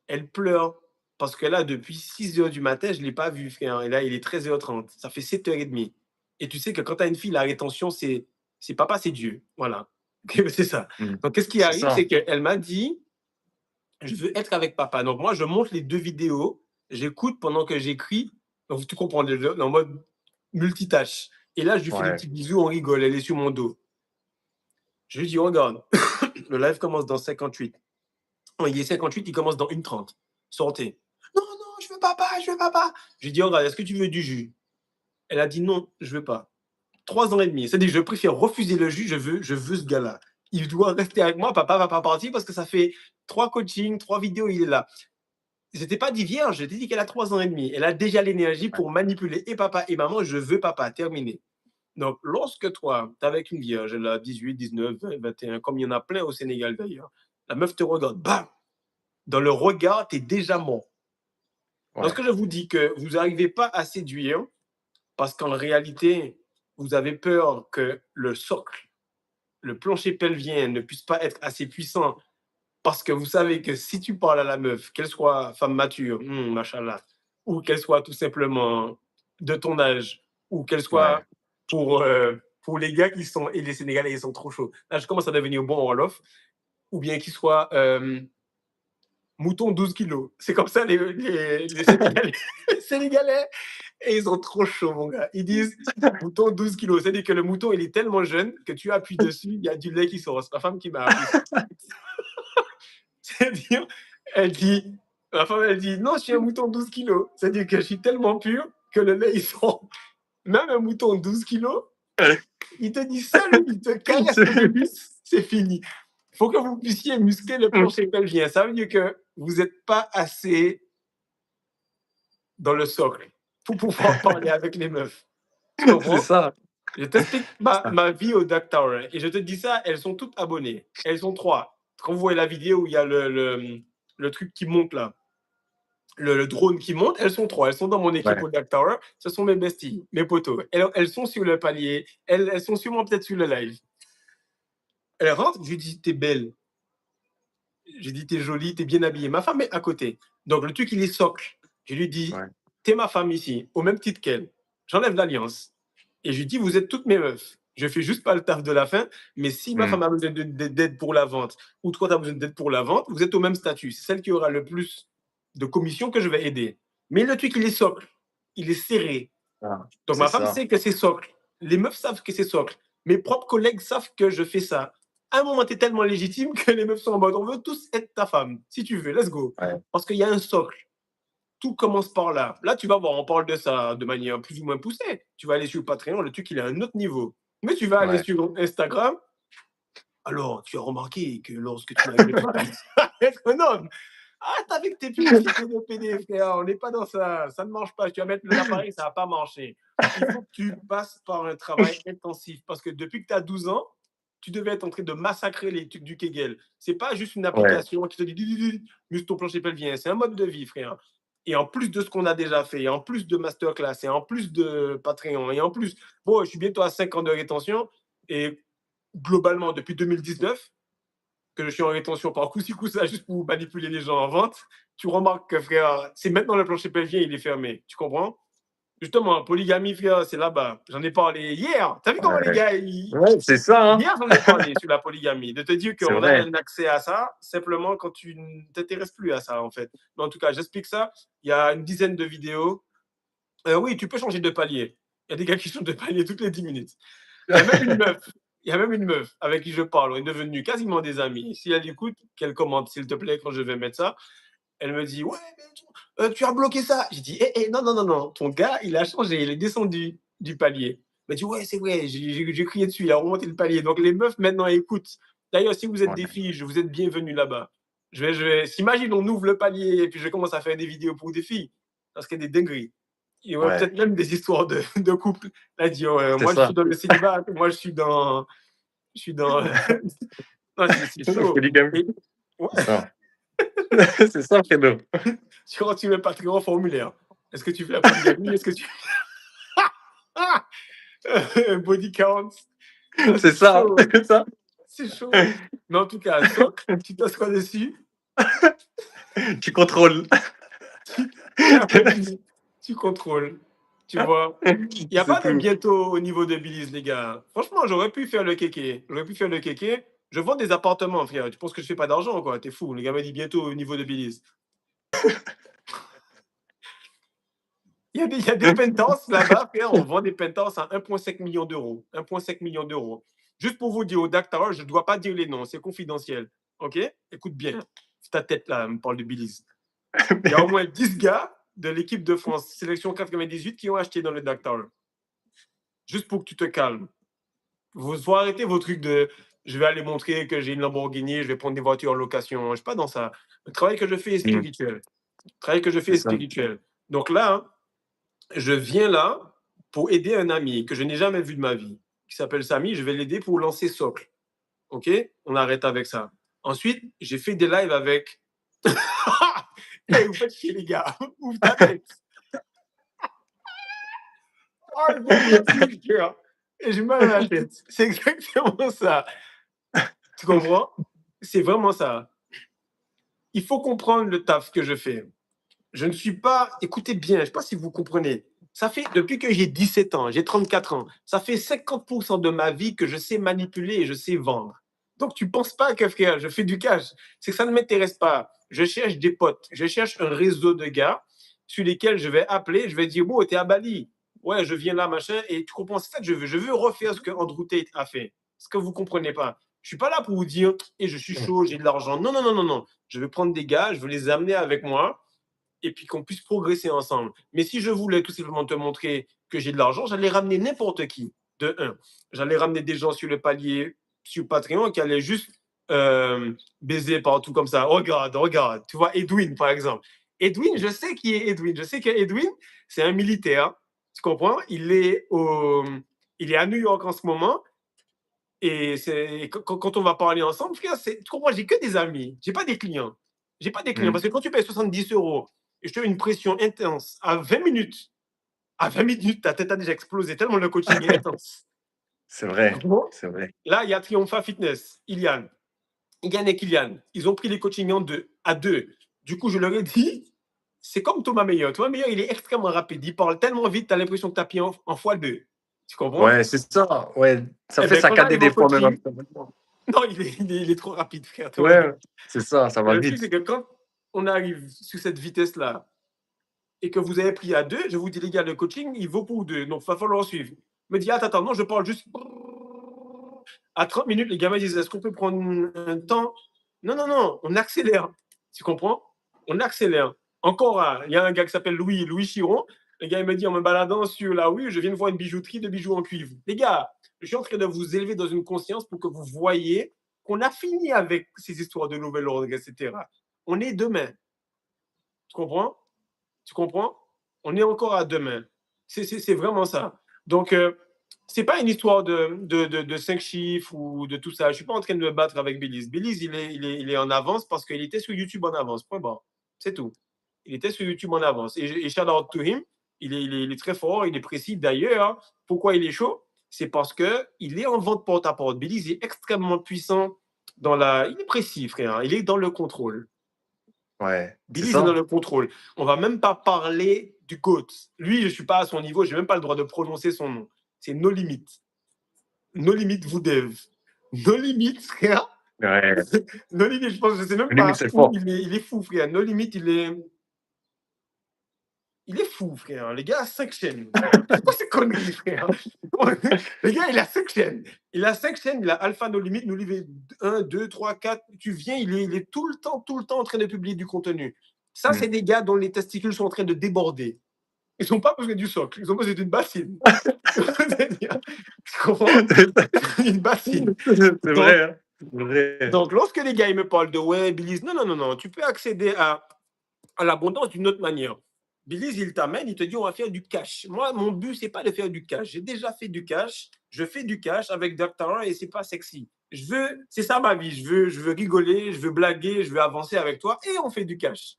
elle pleure. Parce que là, depuis 6 heures du matin, je ne l'ai pas vue, frère. Et là, il est 13h30. Ça fait 7h30. Et tu sais que quand tu as une fille, la rétention, c'est papa, c'est Dieu. Voilà. C'est ça. Mm. Donc, qu'est-ce qui C'est arrive? ça. C'est qu'elle m'a dit, je veux être avec papa. Donc, moi, je monte les 2 vidéos. J'écoute pendant que j'écris. Donc, tu comprends, en mode multitâche. Et là, je lui fais des Ouais. petits bisous, on rigole. Elle est sur mon dos. Je lui dis, regarde, le live commence dans 58. Oh, il est 58, il commence dans 1h30. Sortez. Non, non, je veux papa, je veux papa. Je lui dis, regarde, est-ce que tu veux du jus? Elle a dit non, je veux pas. 3 ans et demi. C'est-à-dire que je préfère refuser le jus, je veux ce gars-là. Il doit rester avec moi, papa va pas partir parce que ça fait 3 coachings, 3 vidéos, il est là. Je t'ai pas dit vierge, je t'ai dit qu'elle a 3 ans et demi. Elle a déjà l'énergie Ouais. pour manipuler et papa et maman, je veux papa, terminé. Donc, lorsque toi, tu es avec une vierge, elle a 18, 19, 20, 21, comme il y en a plein au Sénégal d'ailleurs, la meuf te regarde, bam, dans le regard, tu es déjà mort. Ouais. Lorsque je vous dis que vous n'arrivez pas à séduire, parce qu'en réalité, vous avez peur que le socle, le plancher pelvien ne puisse pas être assez puissant, parce que vous savez que si tu parles à la meuf, qu'elle soit femme mature, machallah, ou qu'elle soit tout simplement de ton âge, ou qu'elle soit Ouais. pour les gars qui sont, et les Sénégalais, ils sont trop chauds. Là, je commence à devenir bon en Wolof, ou bien qu'ils soient mouton 12 kilos. C'est comme ça, les Sénégalais. Les Sénégalais, et ils sont trop chauds, mon gars. Ils disent mouton 12 kilos. C'est-à-dire que le mouton, il est tellement jeune que tu appuies dessus, il y a du lait qui sort. C'est ma femme qui m'a appris ça. C'est-à-dire, elle dit, ma femme, elle dit, non, je suis un mouton 12 kilos. C'est-à-dire que je suis tellement pur que le lait, il sort. Même un mouton 12 kilos, il te dit salut, il te caresse le pénis, c'est fini. Il faut que vous puissiez muscler le plancher pelvien. Ça veut dire que vous n'êtes pas assez dans le socle pour pouvoir parler avec les meufs. Tu C'est comprends? ça. Je t'explique ma vie au Dark Tower. Et je te dis ça, elles sont toutes abonnées. Elles sont 3. Quand vous voyez la vidéo où il y a le truc qui monte là, le drone qui monte, elles sont 3. Elles sont dans mon équipe Ouais. au Dark Tower. Ce sont mes besties, mes potos. Elles sont sur le palier. Elles sont sûrement peut-être sur le live. Elle rentre, je lui dis, t'es belle. J'ai dit, t'es jolie, t'es bien habillée. Ma femme est à côté. Donc, le truc, il est socle. Je lui dis, Ouais. t'es ma femme ici, au même titre qu'elle. J'enlève l'alliance. Et je lui dis, vous êtes toutes mes meufs. Je fais juste pas le taf de la fin. Mais si ma femme a besoin d'aide pour la vente, ou toi, tu as besoin d'aide pour la vente, vous êtes au même statut. C'est celle qui aura le plus de commissions que je vais aider. Mais le truc, il est socle. Il est serré. Ah, Donc, c'est ma femme ça. sait que c'est socle. Les meufs savent que c'est socle. Mes propres collègues savent que je fais ça. À un moment, tu es tellement légitime que les meufs sont en mode on veut tous être ta femme. Si tu veux, let's go. Ouais. Parce qu'il y a un socle. Tout commence par là. Là, tu vas voir, on parle de ça de manière plus ou moins poussée. Tu vas aller sur Patreon, le truc, il est à un autre niveau. Mais tu vas aller Ouais. sur Instagram. Alors, tu as remarqué que lorsque tu n'arrives pas à être un homme, arrête avec tes publicités de PD, frère. On n'est pas dans ça. Ça ne marche pas. Tu vas mettre l'appareil, ça ne va pas marcher. Il faut que tu passes par un travail intensif. Parce que depuis que tu as 12 ans, tu devais être en train de massacrer les trucs du Kegel. Ce n'est pas juste une Ouais. application qui te dit muscle ton plancher pelvien. C'est un mode de vie, frère. Et en plus de ce qu'on a déjà fait, et en plus de masterclass, et en plus de Patreon, et en plus, bon, je suis bientôt à 5 ans de rétention, et globalement, depuis 2019, que je suis en rétention par coup-ci, coup-ça, juste pour manipuler les gens en vente, tu remarques que, frère, c'est maintenant le plancher pelvien, il est fermé. Tu comprends? Justement, polygamie, frère, c'est là-bas. J'en ai parlé hier. T'as vu comment les Ouais, gars, ouais, c'est ça, hein. hier, j'en ai parlé sur la polygamie, de te dire C'est qu'on a vrai. un accès à ça simplement quand tu ne t'intéresses plus à ça, en fait. Mais en tout cas, j'explique ça. Il y a une dizaine de vidéos. Oui, tu peux changer de palier. Il y a des gars qui changent de palier toutes les 10 minutes. Il y a même une meuf. Il y a même une meuf avec qui je parle. On est devenus quasiment des amis. Si elle écoute, qu'elle commente, s'il te plaît, quand je vais mettre ça. Elle me dit, ouais, mais tu as bloqué ça. J'ai dit, non, non, non, non. Ton gars, il a changé. Il est descendu du palier. Elle m'a dit, ouais, c'est vrai. J'ai crié dessus. Il a remonté le palier. Donc, les meufs, maintenant, écoutent. D'ailleurs, si vous êtes Ouais. des filles, vous êtes bienvenus là-bas. S'imagine, on ouvre le palier et puis je commence à faire des vidéos pour des filles. Parce qu'il y a des dingueries. Il y aurait Ouais, peut-être même des histoires de couple. Elle dit, c'est moi, je ça. suis dans le célibat. Moi, je suis dans. Je suis dans. Non, c'est chaud. Polygamie, Et, ouais, c'est ça. C'est ça, Fredo. quand tu mets Patreon en formulaire, est-ce que tu fais la polygamie? Est-ce que tu. Body count. Non, C'est c'est ça, chaud. c'est ça. C'est chaud. Mais en tout cas, socle, tu t'assois dessus. Tu contrôles. Et après, tu contrôles. Tu vois. Il n'y a C'est pas de tout. bientôt au niveau de Belize, les gars. Franchement, j'aurais pu faire le kéké. J'aurais pu faire le kéké. Je vends des appartements, frère. Tu penses que je fais pas d'argent, quoi? T'es fou. Le gars m'a dit bientôt au niveau de Belize. Il y a des penthouses là-bas, frère. On vend des penthouses à 1,5 million d'euros. 1,5 million d'euros. Juste pour vous dire, au Dark Tower, je ne dois pas dire les noms. C'est confidentiel. OK? Écoute bien. C'est ta tête là, me parle de Belize. Il y a au moins 10 gars de l'équipe de France, sélection 98, qui ont acheté dans le Dark Tower. Juste pour que tu te calmes. Vous faut arrêter vos trucs de je vais aller montrer que j'ai une Lamborghini, je vais prendre des voitures en location. Je ne suis pas dans ça. Le travail que je fais est spirituel. Le travail que je fais C'est est ça. spirituel. Donc là, hein, je viens là pour aider un ami que je n'ai jamais vu de ma vie, qui s'appelle Samy. Je vais l'aider pour lancer Socle. OK? On arrête avec ça. Ensuite, j'ai fait des lives avec. Hey, vous faites chier, les gars. Ouvre ta tête. Oh, le bon truc, cœur. Et j'ai mal à la tête. C'est exactement ça. Tu comprends? C'est vraiment ça. Il faut comprendre le taf que je fais. Je ne suis pas. Écoutez bien, je ne sais pas si vous comprenez. Ça fait, depuis que j'ai 17 ans, j'ai 34 ans, ça fait 50% de ma vie que je sais manipuler et je sais vendre. Donc, tu ne penses pas que, frère, je fais du cash. C'est que ça ne m'intéresse pas. Je cherche des potes. Je cherche un réseau de gars sur lesquels je vais appeler. Je vais dire, bon, t'es à Bali. Ouais, je viens là, machin. Et tu comprends, c'est ça que je veux. Je veux refaire ce que Andrew Tate a fait. Ce que vous ne comprenez pas. Je ne suis pas là pour vous dire, et je suis chaud, j'ai de l'argent. Non, non, non, non, non. Je veux prendre des gars, je veux les amener avec moi et puis qu'on puisse progresser ensemble. Mais si je voulais tout simplement te montrer que j'ai de l'argent, j'allais ramener n'importe qui, de un. J'allais ramener des gens sur le palier, sur Patreon, qui allaient juste baiser partout comme ça. Regarde, regarde. Tu vois, Edwin, par exemple. Edwin, je sais qui est Edwin. Je sais qu'Edwin, c'est un militaire. Tu comprends? Il est à New York en ce moment. Et quand on va parler ensemble, frère, tu comprends, j'ai que des amis. J'ai pas des clients. J'ai pas des clients. Parce que quand tu payes 70 euros et je te mets une pression intense à 20 minutes, ta tête a déjà explosé tellement le coaching est intense. C'est vrai. Bon. C'est vrai. Là, il y a Triumpha Fitness, Ilian. Ilian et Kylian. Ils ont pris les coachings à deux. Du coup, je leur ai dit, c'est comme Thomas Meyer. Thomas Meyer, il est extrêmement rapide. Il parle tellement vite, tu as l'impression que tu as pris en x2. Tu comprends? Ouais, c'est ça. Ouais, ça Eh fait bien, quand saccader j'arrive au des fois même. coaching, non, il est trop rapide, frère. Thomas Meyer. Ouais, c'est ça, ça Et va le truc, c'est vite. que quand on arrive sur cette vitesse-là et que vous avez pris à deux, je vous dis, les gars, le coaching, il vaut pour deux. Donc, il va falloir suivre. Il me dit, attends, non, je parle juste. À 30 minutes, les gamins disent, est-ce qu'on peut prendre un temps? Non, non, non, on accélère. Tu comprends? On accélère. Encore, il y a un gars qui s'appelle Louis Chiron. Le gars, il me dit, en me baladant sur la rue, je viens de voir une bijouterie de bijoux en cuivre. Les gars, je suis en train de vous élever dans une conscience pour que vous voyez qu'on a fini avec ces histoires de nouvel ordre, etc. On est demain. Tu comprends? Tu comprends? On est encore à demain. C'est vraiment ça. Donc, c'est pas une histoire de 5 chiffres ou de tout ça. Je suis pas en train de me battre avec Belize. Belize, il est en avance parce qu'il était sur YouTube en avance. Point barre. C'est tout. Il était sur YouTube en avance. Et shout out to him. Il est très fort, il est précis. D'ailleurs, pourquoi il est chaud? C'est parce qu'il est en vente porte-à-porte. Belize est extrêmement puissant il est précis, frère. Il est dans le contrôle. Ouais, c'est Belize est dans ça. le contrôle. On va même pas parler du GOAT. Lui, je suis pas à son niveau, j'ai même pas le droit de prononcer son nom. C'est No Limit. No Limit Voudev. No Limit, frère. Ouais. No Limit, je pense, je sais même Lui, mais pas c'est où fort. il est fou, frère. No Limit, il est fou, frère. Les gars a 5 chaînes. C'est quoi ces conneries, frère? Les gars, il a 5 chaînes. Il a 5 chaînes, il a Alpha No Limit, nous livrer 1, 2, 3, 4. Tu viens, il est tout le temps en train de publier du contenu. Ça, c'est des gars dont les testicules sont en train de déborder. Ils n'ont pas besoin du socle, ils ont besoin d'une bassine. Tu comprends? Une bassine. C'est Donc, vrai, hein. C'est vrai. donc, lorsque les gars ils me parlent de ouais, Belize, non, tu peux accéder à l'abondance d'une autre manière. Belize, il t'amène, il te dit on va faire du cash. Moi, mon but, c'est pas de faire du cash. J'ai déjà fait du cash. Je fais du cash avec Dr. et c'est pas sexy. C'est ça ma vie. Je veux rigoler, je veux blaguer, je veux avancer avec toi et on fait du cash.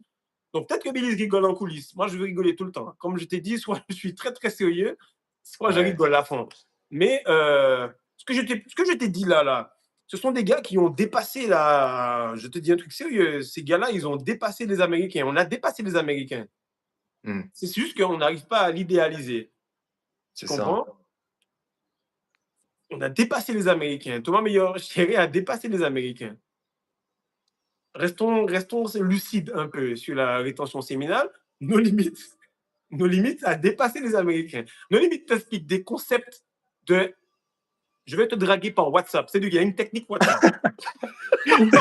Donc peut-être que Belize rigole en coulisses. Moi, je veux rigoler tout le temps. Comme je t'ai dit, soit je suis très très sérieux, soit je Ouais. rigole à fond. Mais ce que je t'ai dit là, ce sont des gars qui ont dépassé la. Je te dis un truc sérieux. Ces gars-là, ils ont dépassé les Américains. On a dépassé les Américains. C'est juste qu'on n'arrive pas à l'idéaliser. Tu C'est ça. comprends? On a dépassé les Américains. Thomas Meilleur Chéri a dépassé les Américains. Restons lucides un peu sur la rétention séminale. Nos limites a dépassé les Américains. Nos limites t'expliquent des concepts de je vais te draguer par WhatsApp. C'est il y a une technique WhatsApp.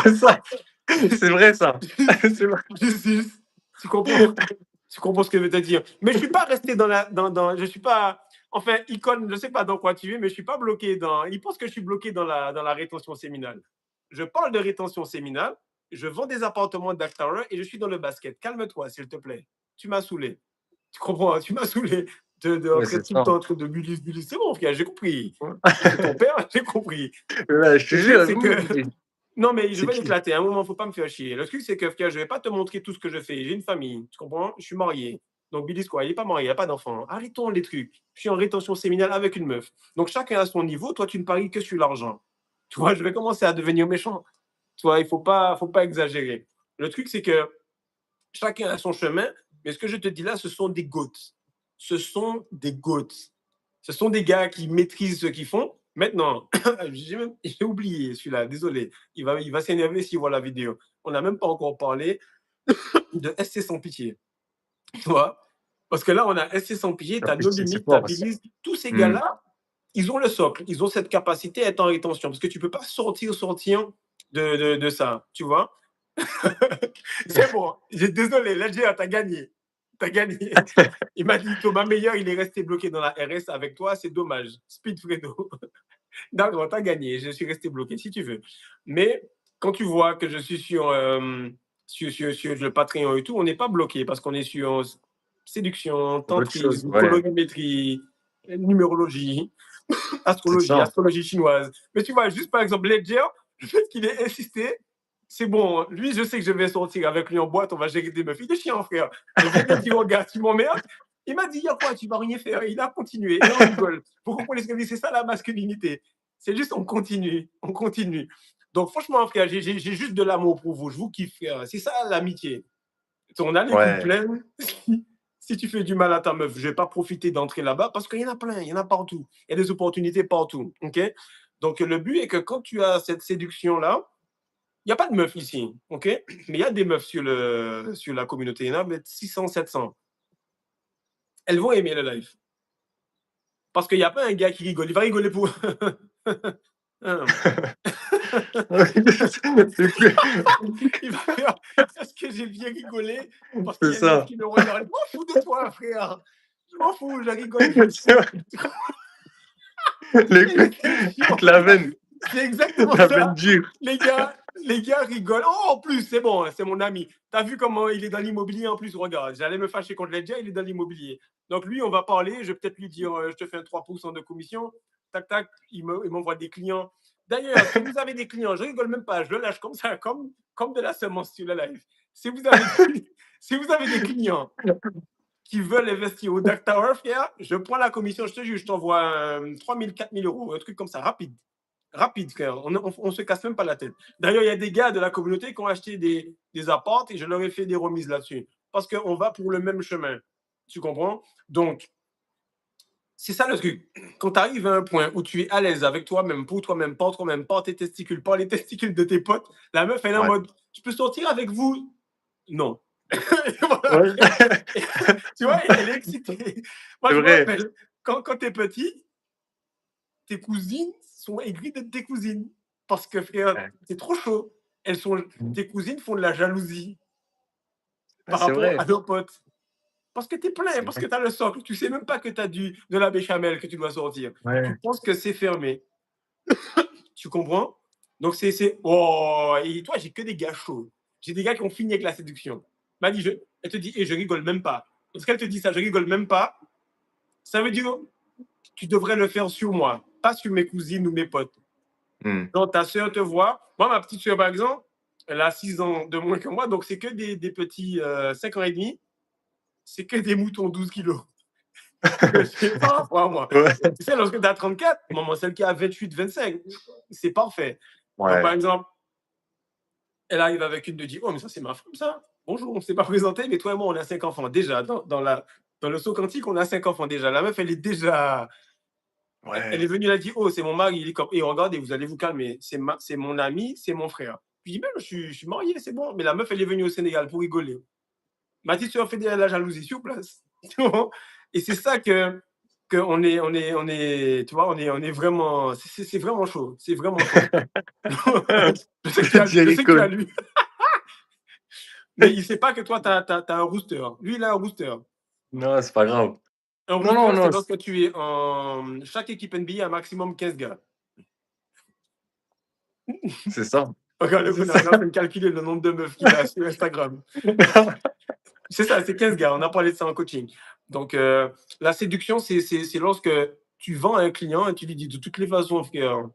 C'est ça. C'est vrai, ça. C'est vrai. Juste, tu comprends? Tu comprends ce que je veux te dire. Mais je ne suis pas resté je suis pas. Enfin, Icône, je ne sais pas dans quoi tu es, mais je ne suis pas bloqué dans. Il pense que je suis bloqué dans la rétention séminale. Je parle de rétention séminale, je vends des appartements d'Actara et je suis dans le basket. Calme-toi, s'il te plaît. Tu m'as saoulé. Tu comprends? Tu m'as saoulé Ouais, d'entrer c'est tout le ça. temps en train de bully. C'est bon, frère, j'ai compris. C'est ton père, j'ai compris. Ouais, je te Le truc, jure. c'est que. Non, mais je C'est vais qui? l'éclater. À un moment, il ne faut pas me faire chier. Le truc, c'est que frère, je ne vais pas te montrer tout ce que je fais. J'ai une famille. Tu comprends? Je suis marié. Donc, Billy, quoi? Il n'est pas marié, il n'a pas d'enfant. Arrêtons les trucs. Je suis en rétention séminale avec une meuf. Donc, chacun a son niveau. Toi, tu ne paries que sur l'argent. Tu vois, je vais commencer à devenir méchant. Tu vois, il ne faut pas exagérer. Le truc, c'est que chacun a son chemin. Mais ce que je te dis là, ce sont des goats. Ce sont des goats. Ce sont des gars qui maîtrisent ce qu'ils font. Maintenant, j'ai oublié celui-là, désolé. Il va s'énerver s'il voit la vidéo. On n'a même pas encore parlé de SC sans pitié. Tu vois? Parce que là, on a SC sans pitié, tu En as plus, No c'est Limit, tu as fort aussi. Belize. Tous ces gars-là, ils ont le socle. Ils ont cette capacité à être en rétention. Parce que tu ne peux pas sortir de ça. Tu vois? C'est bon. Désolé, LGA, tu as gagné. Tu as gagné. Il m'a dit, Thomas Meilleur, il est resté bloqué dans la RS avec toi. C'est dommage. Speed Fredo. D'accord, tu as gagné. Je suis resté bloqué, si tu veux. Mais quand tu vois que je suis sur le Patreon et tout, on n'est pas bloqué parce qu'on est sur séduction, Autre chose, tantrisme, ouais. colorimétrie, numérologie, C'est ça. astrologie chinoise. Mais tu vois, juste par exemple, Ledger, le fait qu'il ait insisté, c'est bon. Lui, je sais que je vais sortir avec lui en boîte, on va gérer des meufs. Il est chiant, frère. Je viens de dire, regarde, tu m'emmerdes. Il m'a dit, il y a quoi, tu vas rien faire. Il a continué et on rigole. Vous comprenez ce que je dis? C'est ça la masculinité. C'est juste, on continue. Donc, franchement, frère, j'ai juste de l'amour pour vous. Je vous kiffe, frère. C'est ça l'amitié. On a les coups Ouais. pleins. Si tu fais du mal à ta meuf, je ne vais pas profiter d'entrer là-bas parce qu'il y en a plein, il y en a partout. Il y a des opportunités partout. Okay? Donc, le but est que quand tu as cette séduction-là, il n'y a pas de meufs ici. Okay? Mais il y a des meufs sur la communauté. Il y en a 600, 700. Elles vont aimer le live. Parce qu'il n'y a pas un gars qui rigole. Il va rigoler pour. Il va faire. Est-ce que j'ai bien rigolé? Parce qu'il y a une meuf qui me regarde. Je m'en fous de toi, frère. Je m'en fous, je rigole. Avec la veine. C'est exactement La ça. veine dure. Les gars rigolent. Oh, en plus, c'est bon, c'est mon ami. T'as vu comment il est dans l'immobilier en plus? Regarde, j'allais me fâcher contre Ledger, il est dans l'immobilier. Donc lui, on va parler. Je vais peut-être lui dire, je te fais un 3% de commission. Tac, tac, il m'envoie des clients. D'ailleurs, si vous avez des clients, je rigole même pas, je le lâche comme ça, comme de la semence sur le live. Si vous avez des, si vous avez des clients qui veulent investir au Dark Tower, frère, je prends la commission, je te jure, je t'envoie 3 000, 4 000 euros, un truc comme ça, rapide. Rapide, frère. On se casse même pas la tête. D'ailleurs, il y a des gars de la communauté qui ont acheté des apports et je leur ai fait des remises là-dessus. Parce qu'on va pour le même chemin. Tu comprends? Donc, c'est ça le truc. Quand tu arrives à un point où tu es à l'aise avec toi-même, pour toi-même, pas tes testicules, pas les testicules de tes potes, la meuf, elle est en Ouais. mode, je peux sortir avec vous? Non. Voilà. Ouais. Tu vois, elle est excitée. Moi, C'est je me vrai. rappelle, quand tu es petit, tes cousines sont aigries d'être tes cousines. Parce que, frère, Ouais. c'est trop chaud. Tes cousines font de la jalousie Ouais, par c'est rapport vrai. à leurs potes. Parce que tu es plein, C'est parce vrai. que tu as le socle. Tu sais même pas que tu as de la béchamel que tu dois sortir. Tu Ouais. penses que c'est fermé. Tu comprends? Donc, oh, et toi, j'ai que des gars chauds. J'ai des gars qui ont fini avec la séduction. M'a dit, elle te dit, et je rigole même pas. Parce qu'elle te dit ça, je rigole même pas. Ça veut dire, tu devrais le faire sur moi, pas sur mes cousines ou mes potes. Donc, ta soeur te voit. Moi, ma petite soeur, par exemple, elle a 6 ans de moins que moi, donc c'est que des petits 5 ans et demi. C'est que des moutons 12 kilos. Que je par rapport à moi. Ouais. Tu sais, lorsque tu as 34, maman, celle qui a 28, 25, c'est parfait. Donc, par Ouais. exemple, elle arrive avec une de dit, oh, mais ça, c'est ma femme, ça. Bonjour, on ne s'est pas présenté, mais toi et moi, on a 5 enfants. Déjà, dans le saut quantique, on a 5 enfants déjà. La meuf, elle est déjà. Elle est Ouais. venue, elle a dit, oh, c'est mon mari. Il est comme, et regardez, vous allez vous calmer. C'est mon ami, c'est mon frère. Puis je dis, même, je suis marié, c'est bon. Mais la meuf, elle est venue au Sénégal pour rigoler. Ma petite soeur fait de la jalousie sur place. Et c'est ça que tu vois, on est vraiment, c'est vraiment chaud. C'est vraiment chaud. Je sais que tu as Jericho. lu. Mais il ne sait pas que toi, tu as un rooster. Lui, il a un rooster. Non, c'est pas grave. Un Non, non, rooster, c'est non. lorsque tu es en. Chaque équipe NBA a un maximum 15 gars. C'est ça. Regarde, C'est on est en ça. train de calculer le nombre de meufs qu'il a sur Instagram. C'est ça, c'est 15 gars. On a parlé de ça en coaching. Donc, la séduction, c'est lorsque tu vends à un client et tu lui dis de toutes les façons, frère.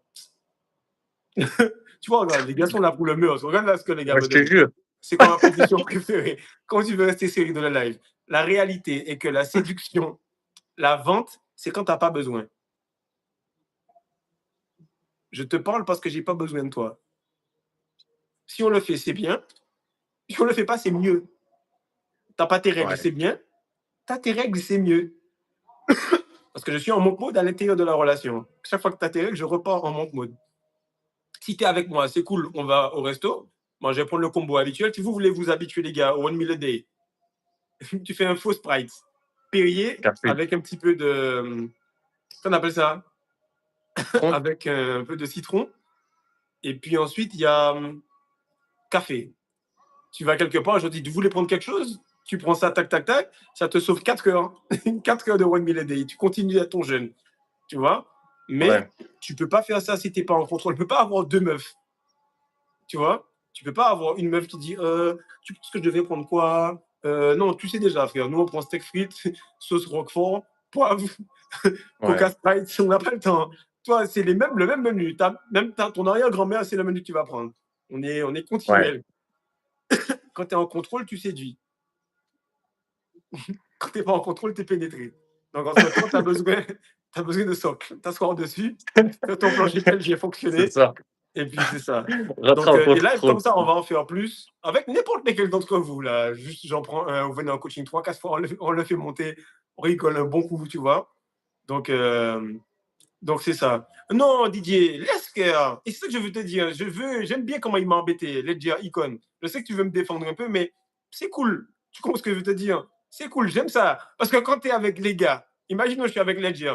Tu vois, regarde, les gars sont là pour le mur. Regarde là ce que les gars Ouais, me je te donnent. jure. C'est quoi ma position préférée? Quand tu veux rester sérieux dans le live, la réalité est que la séduction, la vente, c'est quand tu n'as pas besoin. Je te parle parce que j'ai pas besoin de toi. Si on le fait, c'est bien. Si on le fait pas, c'est mieux. T'as pas tes règles, Ouais. c'est bien. T'as tes règles, c'est mieux. Parce que je suis en monk mode à l'intérieur de la relation. Chaque fois que t'as tes règles, je repars en monk mode. Si t'es avec moi, c'est cool, on va au resto. Moi, je vais prendre le combo habituel. Si vous voulez vous habituer, les gars, au one meal a day, tu fais un faux Sprite. Perrier Café. avec un petit peu de. Qu'on appelle ça? Citron. Avec un peu de citron. Et puis ensuite, il y a café. Tu vas quelque part, je te dis, vous voulez prendre quelque chose? Tu prends ça, tac, tac, tac, ça te sauve 4 heures. 4 heures de one meal a day. Tu continues à ton jeûne. Tu vois? Mais Ouais. tu peux pas faire ça si tu n'es pas en contrôle. Tu peux pas avoir 2 meufs. Tu vois? Tu peux pas avoir une meuf qui dit tu penses que je devais prendre quoi? Non, tu sais déjà, frère. Nous, on prend steak frites, sauce roquefort, poivre, coca Ouais. sprite. On n'a pas le temps. Toi, c'est le même menu. Ton arrière-grand-mère, c'est le menu que tu vas prendre. On est Ouais. continuel. Quand tu es en contrôle, tu séduis. Quand tu n'es pas en contrôle, tu es pénétré. Donc, en ce temps, tu as besoin de socle. T'asseoir dessus, que ton plancher pelvien C'est fonctionner. ça. Et puis, c'est ça. Rentrer Donc, en et là, contrôle. comme ça, on va en faire plus avec n'importe lequel d'entre vous. Là. Juste, j'en prends un, vous venez en coaching 3-4 fois, on le fait monter, on rigole un bon coup, tu vois. Donc, c'est ça. Non, Didier, laisse faire. Et c'est ça que je veux te dire. J'aime bien comment il m'a embêté, Ledger Icon. Je sais que tu veux me défendre un peu, mais c'est cool. Tu comprends ce que je veux te dire? C'est cool, j'aime ça. Parce que quand tu es avec les gars, imagine je suis avec Ledger.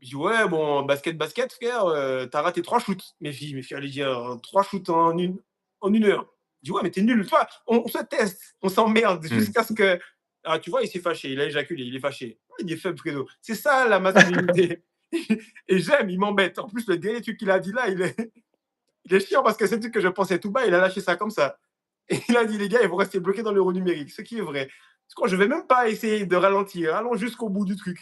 Je dis, ouais, bon, basket, frère, t'as raté 3 shoots. Mes filles, allez dire 3 shoots en une heure. Je dis, ouais, mais t'es nul. Tu vois, on se teste, on s'emmerde jusqu'à ce que. Ah, tu vois, il s'est fâché, il a éjaculé, il est fâché. Il est faible, Fredo. C'est ça la masculinité. Et j'aime, il m'embête. En plus, le dernier truc qu'il a dit là, il est chiant parce que c'est un truc que je pensais tout bas, il a lâché ça comme ça. Et il a dit, les gars, ils vont rester bloqués dans l'euro numérique, ce qui est vrai. Je ne vais même pas essayer de ralentir. Allons jusqu'au bout du truc.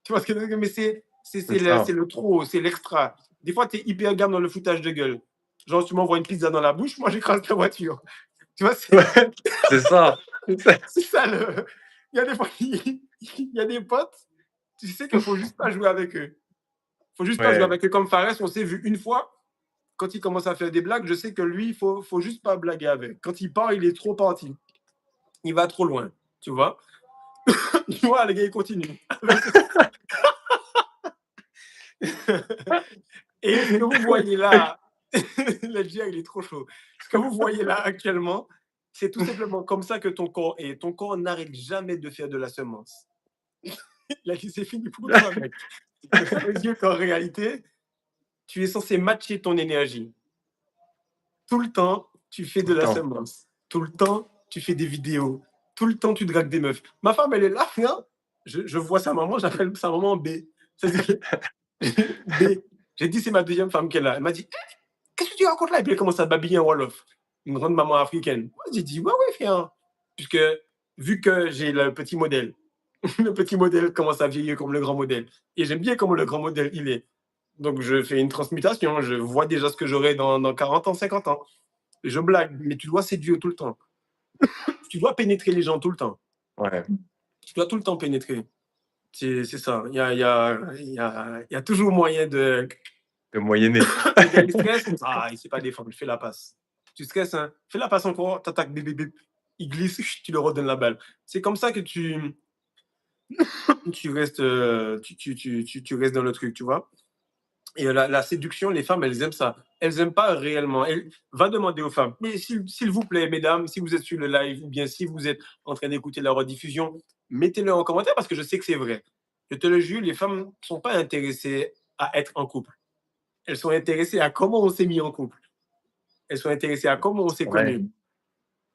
Tu vois ce que je veux dire? Mais c'est C'est ça. le trop, c'est l'extra. Des fois, tu es hyper gamme dans le foutage de gueule. Genre, tu m'envoies une pizza dans la bouche, moi, j'écrase la voiture. Tu vois, c'est Ouais, c'est ça. c'est ça le. Il y a des fois, il y a des potes, tu sais qu'il faut juste pas jouer avec eux. Faut juste pas jouer Ouais, avec eux. Comme Fares, on s'est vu une fois. Quand il commence à faire des blagues, je sais que lui, faut juste pas blaguer avec. Quand il part, il est trop parti. Il va trop loin. Tu vois. Tu vois, les gars, il continue. Et ce que vous voyez là, le gars, il est trop chaud. Ce que vous voyez là actuellement, c'est tout simplement comme ça que ton corps est. Ton corps n'arrête jamais de faire de la semence. Là, c'est fini pour toi, mec. Ça veut dire qu'en réalité, tu es censé matcher ton énergie. Tout le temps, tu fais tout de le la temps. semence. Tout le temps, tu fais des vidéos. Tout le temps, tu dragues des meufs. Ma femme, elle est là, hein. Je vois sa maman, j'appelle sa maman B. C'est-à-dire que B. J'ai dit, c'est ma deuxième femme qu'elle a. Elle m'a dit, qu'est-ce que tu racontes là? Et puis elle commence à babiller en Wolof. Une grande maman africaine. Moi, j'ai dit, ouais, ouais, frère. Puisque, vu que j'ai le petit modèle, le petit modèle commence à vieillir comme le grand modèle. Et j'aime bien comment le grand modèle il est. Donc, je fais une transmutation. Je vois déjà ce que j'aurai dans 40 ans, 50 ans. Je blague, mais tu dois séduire tout le temps. Tu dois pénétrer les gens tout le temps. Ouais, Tu dois tout le temps pénétrer. C'est ça. Il y a toujours moyen de. le moyenné. Le gars, il stresse. Ah, il ne sait pas défendre. Fais la passe. Tu stresses, hein. Fais la passe encore. T'attaques, bip, bip, bip. Il glisse, tu le redonnes la balle. C'est comme ça que tu restes, tu restes dans le truc, tu vois. Et la séduction, les femmes, elles aiment ça. Elles n'aiment pas réellement. Va demander aux femmes. Mais s'il vous plaît, mesdames, si vous êtes sur le live ou bien si vous êtes en train d'écouter la rediffusion, mettez-le en commentaire parce que je sais que c'est vrai. Je te le jure, les femmes ne sont pas intéressées à être en couple. Elles sont intéressées à comment on s'est mis en couple. Elles sont intéressées à comment on s'est Ouais, connus.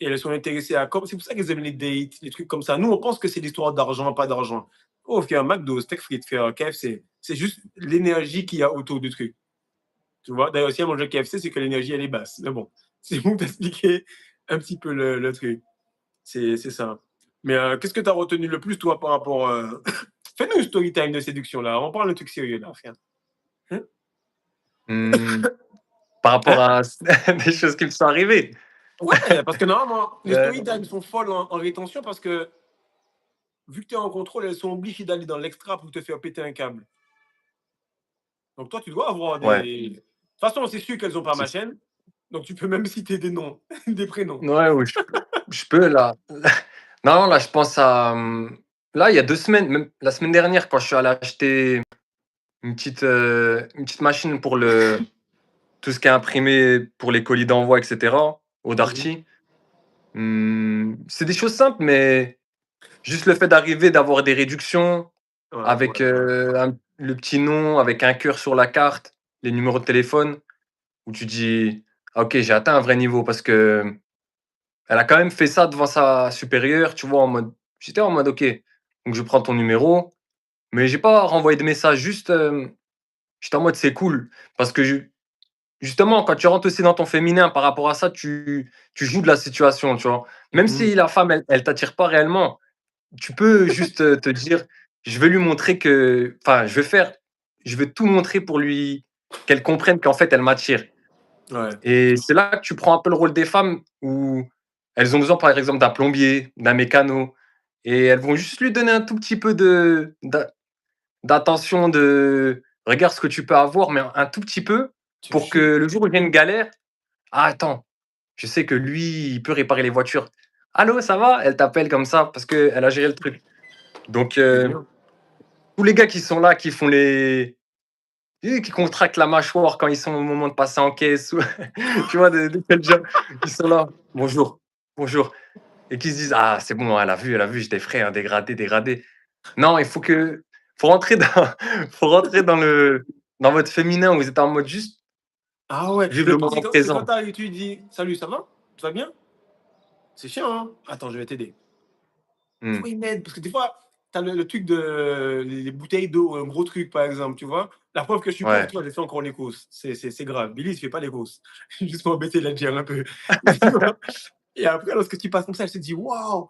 Et elles sont intéressées à comment. C'est pour ça qu'elles aiment les dates, les trucs comme ça. Nous, on pense que c'est l'histoire d'argent, pas d'argent. Oh, faire un McDo, steak frites, faire un KFC. C'est juste l'énergie qu'il y a autour du truc. Tu vois, d'ailleurs, si elle mange le KFC, c'est que l'énergie, elle est basse. Mais bon, c'est pour t'expliquer un petit peu le truc. C'est ça. Mais qu'est-ce que tu as retenu le plus, toi, par rapport. Fais-nous une story time de séduction, là. On parle de trucs sérieux, là, frère. Hein? mmh, par rapport Hein? à des choses qui me sont arrivées. Ouais, parce que normalement, les story Heu, time sont folles en rétention parce que, vu que tu es en contrôle, elles sont obligées d'aller dans l'extra pour te faire péter un câble. Donc, toi, tu dois avoir ouais, des. De toute façon, c'est sûr qu'elles n'ont pas ma c'est chaîne. Donc, tu peux même citer des noms, des prénoms. ouais, oui, je peux là. Non, là, je pense à, là, il y a 2 semaines, même la semaine dernière, quand je suis allé acheter une petite machine pour tout ce qui est imprimé pour les colis d'envoi et cetera, au Mhm. Darty. C'est des choses simples, mais juste le fait d'arriver, d'avoir des réductions Ouais, avec, ouais, ouais. le petit nom, avec un cœur sur la carte, les numéros de téléphone, où tu dis: «Ah OK, j'ai atteint un vrai niveau» parce qu'elle a quand même fait ça devant sa supérieure, tu vois? En mode j'étais en mode: «OK, donc je prends ton numéro», mais j'ai pas renvoyé de message, juste, j'étais en mode: «C'est cool» parce que justement, quand tu rentres aussi dans ton féminin par rapport à ça, tu joues de la situation, tu vois? Même Mhm. si la femme, elle t'attire pas réellement, tu peux juste, te dire: «Je vais lui montrer que enfin, je vais tout montrer pour lui qu'elle comprenne qu'en fait, elle m'attire» Ouais. et c'est là que tu prends un peu le rôle des femmes où elles ont besoin, par exemple, d'un plombier, d'un mécano et elles vont juste lui donner un tout petit peu d'attention, de: «Regarde ce que tu peux avoir», mais un tout petit peu Je te pour que jure. le jour où il y a une galère: «Ah attends, je sais que lui, il peut réparer les voitures. Allô, ça va?» Elle t'appelle comme ça parce qu'elle a géré le truc. Donc Je te jure. tous les gars qui sont là, qui font qui contractent la mâchoire quand ils sont au moment de passer en caisse ou tu vois, de quel job, ils sont là: «Bonjour, bonjour» et qui se disent: «Ah c'est bon, elle a vu, j'étais frais, hein, dégradé, dégradé». Non, il faut rentrer dans faut rentrer dans votre féminin où vous êtes en mode juste Ah ouais. vivre Le le pire, moment c'est quand présent. t'arrives, tu lui dis salut, ça va? Tu vas bien? C'est chiant, hein? Attends, je vais t'aider. Faut Mmh. y m'aide parce que des fois, tu as le truc de les bouteilles d'eau, un gros truc, par exemple, tu vois? La preuve que je suis pauvre, Ouais. tu vois, j'ai fait encore les courses. C'est grave. Billy, il se fait pas les courses. Juste pour embêter la gère un peu. Et après, lorsque tu passes comme ça, elle se dit: «Waouh!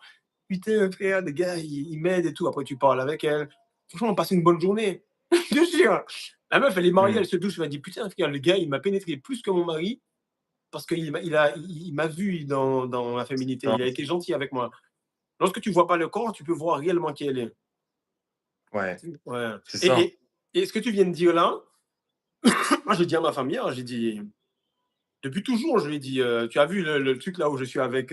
Putain, frère, le gars, il m'aide et tout». Après, tu parles avec elle. Franchement, on passe une bonne journée. Je te jure. La meuf, elle est mariée, Mmh. elle se douche, elle m'a dit: «Putain, frère, le gars, il m'a pénétré plus que mon mari. parce il m'a vu dans ma féminité. Non. Il a été gentil avec moi. Lorsque tu vois pas le corps, tu peux voir réellement qui elle est. Ouais, Ouais. c'est Et, ça. et, et ce que tu viens de dire là, moi j'ai dit à ma famille, hein, j'ai dit, depuis toujours, je lui ai dit, tu as vu le truc là où je suis avec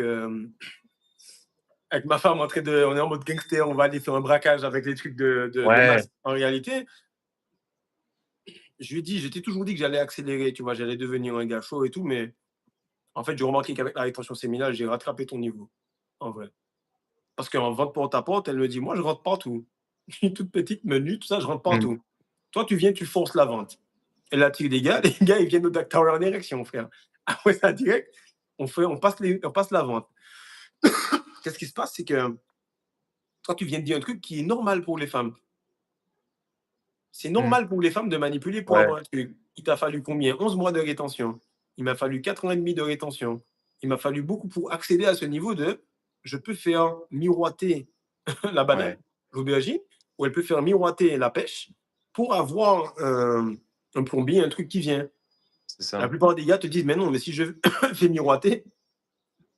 ma femme on est en mode gangster, on va aller faire un braquage avec les trucs de Ouais, masse. En réalité, je lui ai dit, j'étais toujours dit que j'allais accélérer, tu vois, j'allais devenir un gars chaud et tout, mais en fait, j'ai remarqué qu'avec la rétention séminale, j'ai rattrapé ton niveau, en vrai. Parce qu'en vente porte-à-porte, elle me dit, moi, je rentre partout. Je suis toute petite, menue, tout ça, je rentre mmh, partout. Toi, tu viens, tu forces la vente. Elle attire des gars, les gars, ils viennent au Dark Tower en érection, frère. Après ça, direct, on passe la vente. Qu'est-ce qui se passe, c'est que toi, tu viens de dire un truc qui est normal pour les femmes. C'est mmh, normal pour les femmes de manipuler pour ouais, avoir un truc. Il t'a fallu combien? 11 mois de rétention. Il m'a fallu 4 ans et demi de rétention. Il m'a fallu beaucoup pour accéder à ce niveau de je peux faire miroiter la banane, ouais, l'aubergine, ou elle peut faire miroiter la pêche pour avoir un plombier, un truc qui vient. c'est La ça. plupart des gars te disent, mais non, mais si je fais miroiter,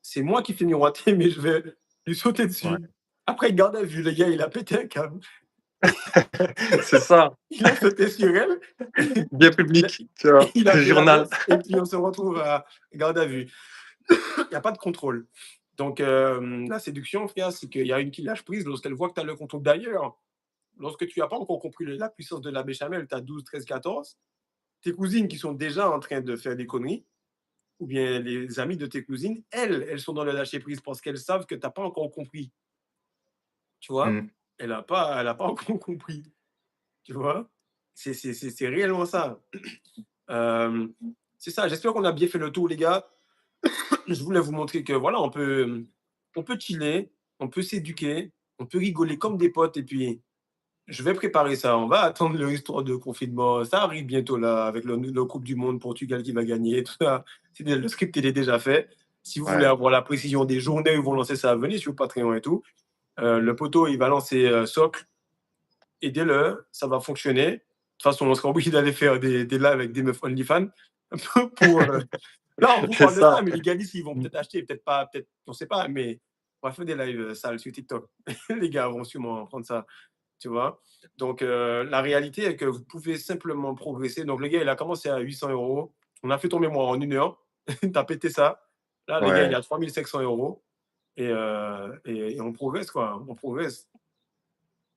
c'est moi qui fais miroiter, mais je vais lui sauter Ouais. dessus. Après, il garde à vue, le gars, il a pété un câble. C'est ça, Il a sauté sur elle. bien Il a, public, tu vois? il a Le fait journal. l'inverse et puis on se retrouve à garde à vue. Il n'y a pas de contrôle. Donc, la séduction, frère, c'est qu'il y a une qui lâche prise lorsqu'elle voit que tu as le contrôle. D'ailleurs, lorsque tu n'as pas encore compris la puissance de la béchamel, tu as 12, 13, 14, tes cousines qui sont déjà en train de faire des conneries, ou bien les amis de tes cousines, elles sont dans le lâcher prise parce qu'elles savent que tu n'as pas encore compris. Tu vois? Mmh, Elle a pas encore compris. Tu vois? C'est réellement ça. Euh, c'est ça. J'espère qu'on a bien fait le tour, les gars. Je voulais vous montrer que voilà, on peut chiller, on peut s'éduquer, on peut rigoler comme des potes. Et puis, je vais préparer ça. On va attendre l'histoire de confinement. Ça arrive bientôt là, avec le Coupe du Monde, Portugal qui va gagner. Tout ça. Le script, il est déjà fait. Si vous voulez ouais, avoir la précision des journées où ils vont lancer ça, venez sur Patreon et tout. Le poteau, il va lancer Socle. Aidez-le, ça va fonctionner. De toute façon, on sera obligé d'aller faire des lives avec des meufs OnlyFans pour, là, on vous c'est parle de ça, ça. mais les gars ils vont Mmh, peut-être acheter, peut-être pas, peut-être, on sait pas, mais on va faire des lives sales sur TikTok. Les gars vont sûrement prendre ça, tu vois. Donc, la réalité est que vous pouvez simplement progresser. Donc, le gars, il a commencé à 800 euros. On a fait ton mémoire en 1 heure. Tu as pété ça. Là, le gars, il est ouais, à 3500 euros. Et on progresse, quoi. On progresse.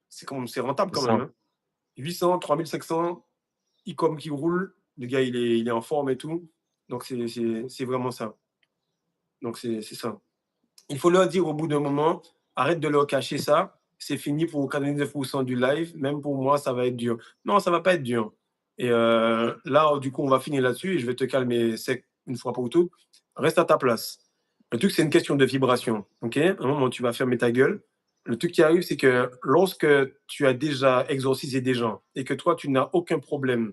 C'est rentable c'est quand même. ça. Hein. 800, 3500, e-com qui roule. Le gars, il est en forme et tout. Donc, c'est vraiment ça. Donc, c'est ça. Il faut leur dire au bout d'un moment, arrête de leur cacher ça. C'est fini pour 99% du live. Même pour moi, ça va être dur. Non, ça va pas être dur. Et là, du coup, on va finir là-dessus et je vais te calmer sec une fois pour toutes. Reste à ta place. Le truc, c'est une question de vibration. OK? À un moment, tu vas fermer ta gueule. Le truc qui arrive, c'est que lorsque tu as déjà exorcisé des gens et que toi, tu n'as aucun problème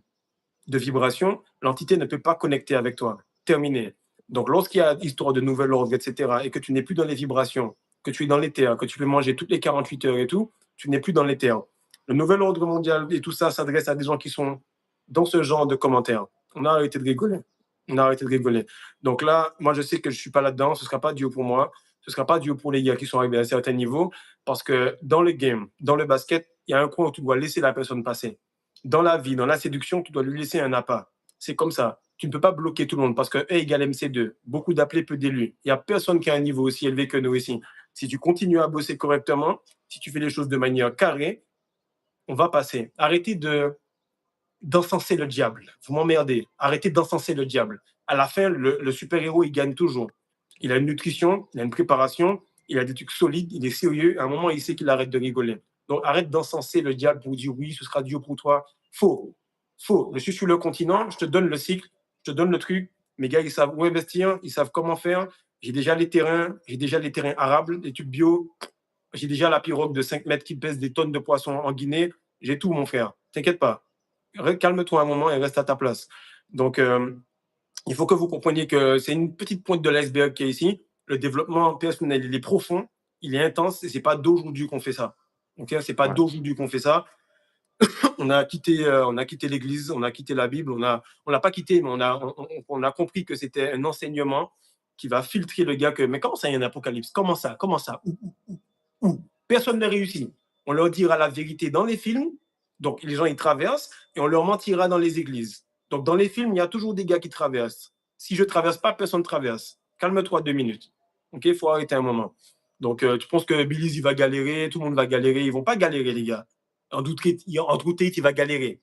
de vibration, l'entité ne peut pas connecter avec toi. Terminé. Donc, lorsqu'il y a histoire de nouvel ordre, etc., et que tu n'es plus dans les vibrations, que tu es dans l'éther, que tu peux manger toutes les 48 heures et tout, tu n'es plus dans l'éther. Le nouvel ordre mondial et tout ça s'adresse à des gens qui sont dans ce genre de commentaires. On a arrêté de rigoler. On a arrêté de rigoler. Donc là, moi, je sais que je ne suis pas là-dedans. Ce ne sera pas Dieu pour moi. Ce ne sera pas Dieu pour les gars qui sont arrivés à un certain niveau. Parce que dans le game, dans le basket, il y a un coin où tu dois laisser la personne passer. Dans la vie, dans la séduction, tu dois lui laisser un appât. C'est comme ça. Tu ne peux pas bloquer tout le monde parce que E égale MC2. Beaucoup d'appelés, peu d'élus. Il n'y a personne qui a un niveau aussi élevé que nous ici. Si tu continues à bosser correctement, si tu fais les choses de manière carrée, on va passer. Arrêtez d'encenser le diable. Vous m'emmerdez. Arrêtez d'encenser le diable. À la fin, le super-héros, il gagne toujours. Il a une nutrition, il a une préparation, il a des trucs solides, il est sérieux. À un moment, il sait qu'il arrête de rigoler. Donc, arrête d'encenser le diable pour dire oui, ce sera Dieu pour toi. Faux. Faux. Je suis sur le continent, je te donne le cycle, je te donne le truc. Mes gars, ils savent où investir, ils savent comment faire. J'ai déjà les terrains arables, des trucs bio. J'ai déjà la pirogue de 5 mètres qui pèse des tonnes de poissons en Guinée. J'ai tout, mon frère. T'inquiète pas. Calme-toi un moment et reste à ta place. Donc, il faut que vous compreniez que c'est une petite pointe de l'iceberg qui est ici. Le développement personnel, il est profond, il est intense et c'est pas d'aujourd'hui qu'on fait ça. Ok, c'est pas Ouais, d'aujourd'hui qu'on fait ça. On a quitté l'église, on a quitté la Bible, on l'a pas quitté, mais on a compris que c'était un enseignement qui va filtrer le gars que, mais comment ça, il y a un apocalypse? Comment ça? Où? Personne ne réussit. On leur dira la vérité dans les films, donc les gens ils traversent, et on leur mentira dans les églises. Donc dans les films, il y a toujours des gars qui traversent. Si je traverse pas, personne ne traverse. Calme-toi 2 minutes. Ok, il faut arrêter un moment. Donc tu penses que Billy il va galérer, tout le monde va galérer, ils vont pas galérer les gars. Andrew Tate, il va galérer.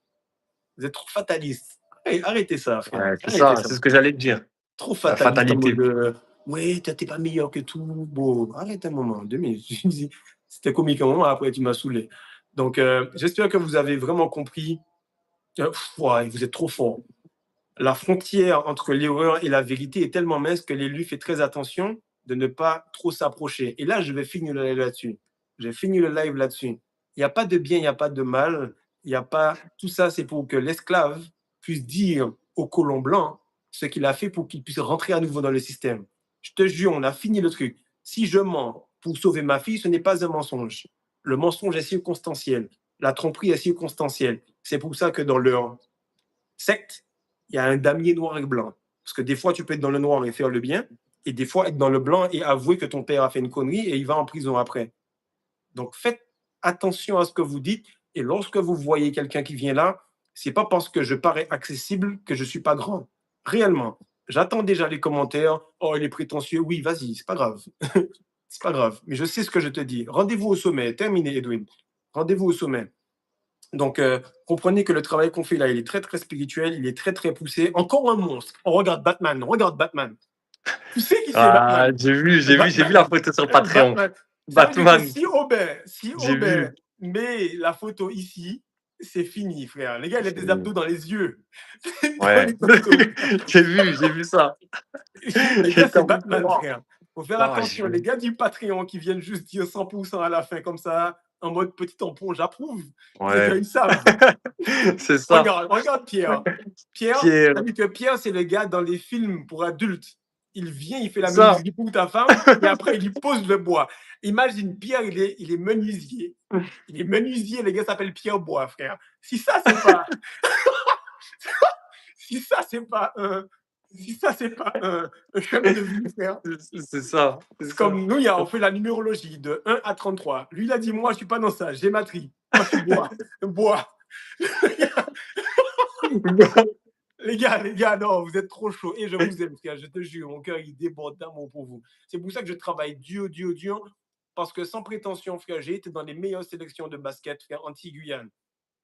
Vous êtes trop fataliste. Hey, arrêtez ça, frère. Ouais, c'est Arrêtez ça, ça. c'est ce que j'allais te dire. Trop La fataliste en fatalité. mode ouais, t'es pas meilleur que tout. Bon, arrête un moment, 2 minutes. C'était comique un moment, après tu m'as saoulé. Donc, j'espère que vous avez vraiment compris. Ouais, vous êtes trop fort. La frontière entre l'erreur et la vérité est tellement mince que l'élu fait très attention de ne pas trop s'approcher. Et là, je vais finir le live là-dessus. Je vais finir le live là-dessus. Il n'y a pas de bien, il n'y a pas de mal. Il n'y a pas. Tout ça, c'est pour que l'esclave puisse dire au colon blanc ce qu'il a fait pour qu'il puisse rentrer à nouveau dans le système. Je te jure, on a fini le truc. Si je mens pour sauver ma fille, ce n'est pas un mensonge. Le mensonge est circonstanciel. La tromperie est circonstancielle. C'est pour ça que dans leur secte, il y a un damier noir et blanc. Parce que des fois, tu peux être dans le noir et faire le bien, et des fois être dans le blanc et avouer que ton père a fait une connerie et il va en prison après. Donc faites attention à ce que vous dites, et lorsque vous voyez quelqu'un qui vient là, c'est pas parce que je parais accessible que je suis pas grand. Réellement. J'attends déjà les commentaires. Oh, il est prétentieux. Oui, vas-y, c'est pas grave. C'est pas grave. Mais je sais ce que je te dis. Rendez-vous au sommet. Terminé, Edwin. Rendez-vous au sommet. Donc, comprenez que le travail qu'on fait là, il est très, très spirituel, il est très, très poussé. Encore un monstre. On regarde Batman, regarde Batman. Tu sais qui c'est Ah, Batman? j'ai vu la photo sur Patreon. Batman. Ça veut dire que Batman, j'ai si Aubert vu. met la photo ici, c'est fini, frère. Les gars, il a J'ai des vu. abdos dans les yeux. Dans Ouais. les photos. J'ai vu ça. Les gars, J'étais c'est en mode, Batman, oh, frère. Faut faire ah, j'ai attention. Les vu. gars du Patreon qui viennent juste dire 100% à la fin, comme ça, en mode petit tampon, j'approuve. Les gars, Ouais. ils savent. C'est ça. Regarde Pierre. Pierre, Pierre. t'as vu que Pierre, c'est le gars dans les films pour adultes. Il vient, il fait la Ça. menuiserie pour ta femme, et après, il lui pose le bois. Imagine, Pierre, il est menuisier. Il est menuisier, le gars s'appelle Pierre Bois, frère. Si ça, c'est pas. Si ça, c'est pas un. Si ça, c'est pas un chemin de vie, frère. C'est ça. C'est C'est ça. comme nous, on fait la numérologie de 1 à 33. Lui, il a dit, moi, je suis pas dans ça, gématrie. Moi, je suis bois. Bois. Les gars, non, vous êtes trop chauds. Et je vous aime, frère, je te jure, mon cœur, il déborde d'amour pour vous. C'est pour ça que je travaille dur, dur, dur. Parce que sans prétention, frère, j'ai été dans les meilleures sélections de basket, frère, anti-Guyane.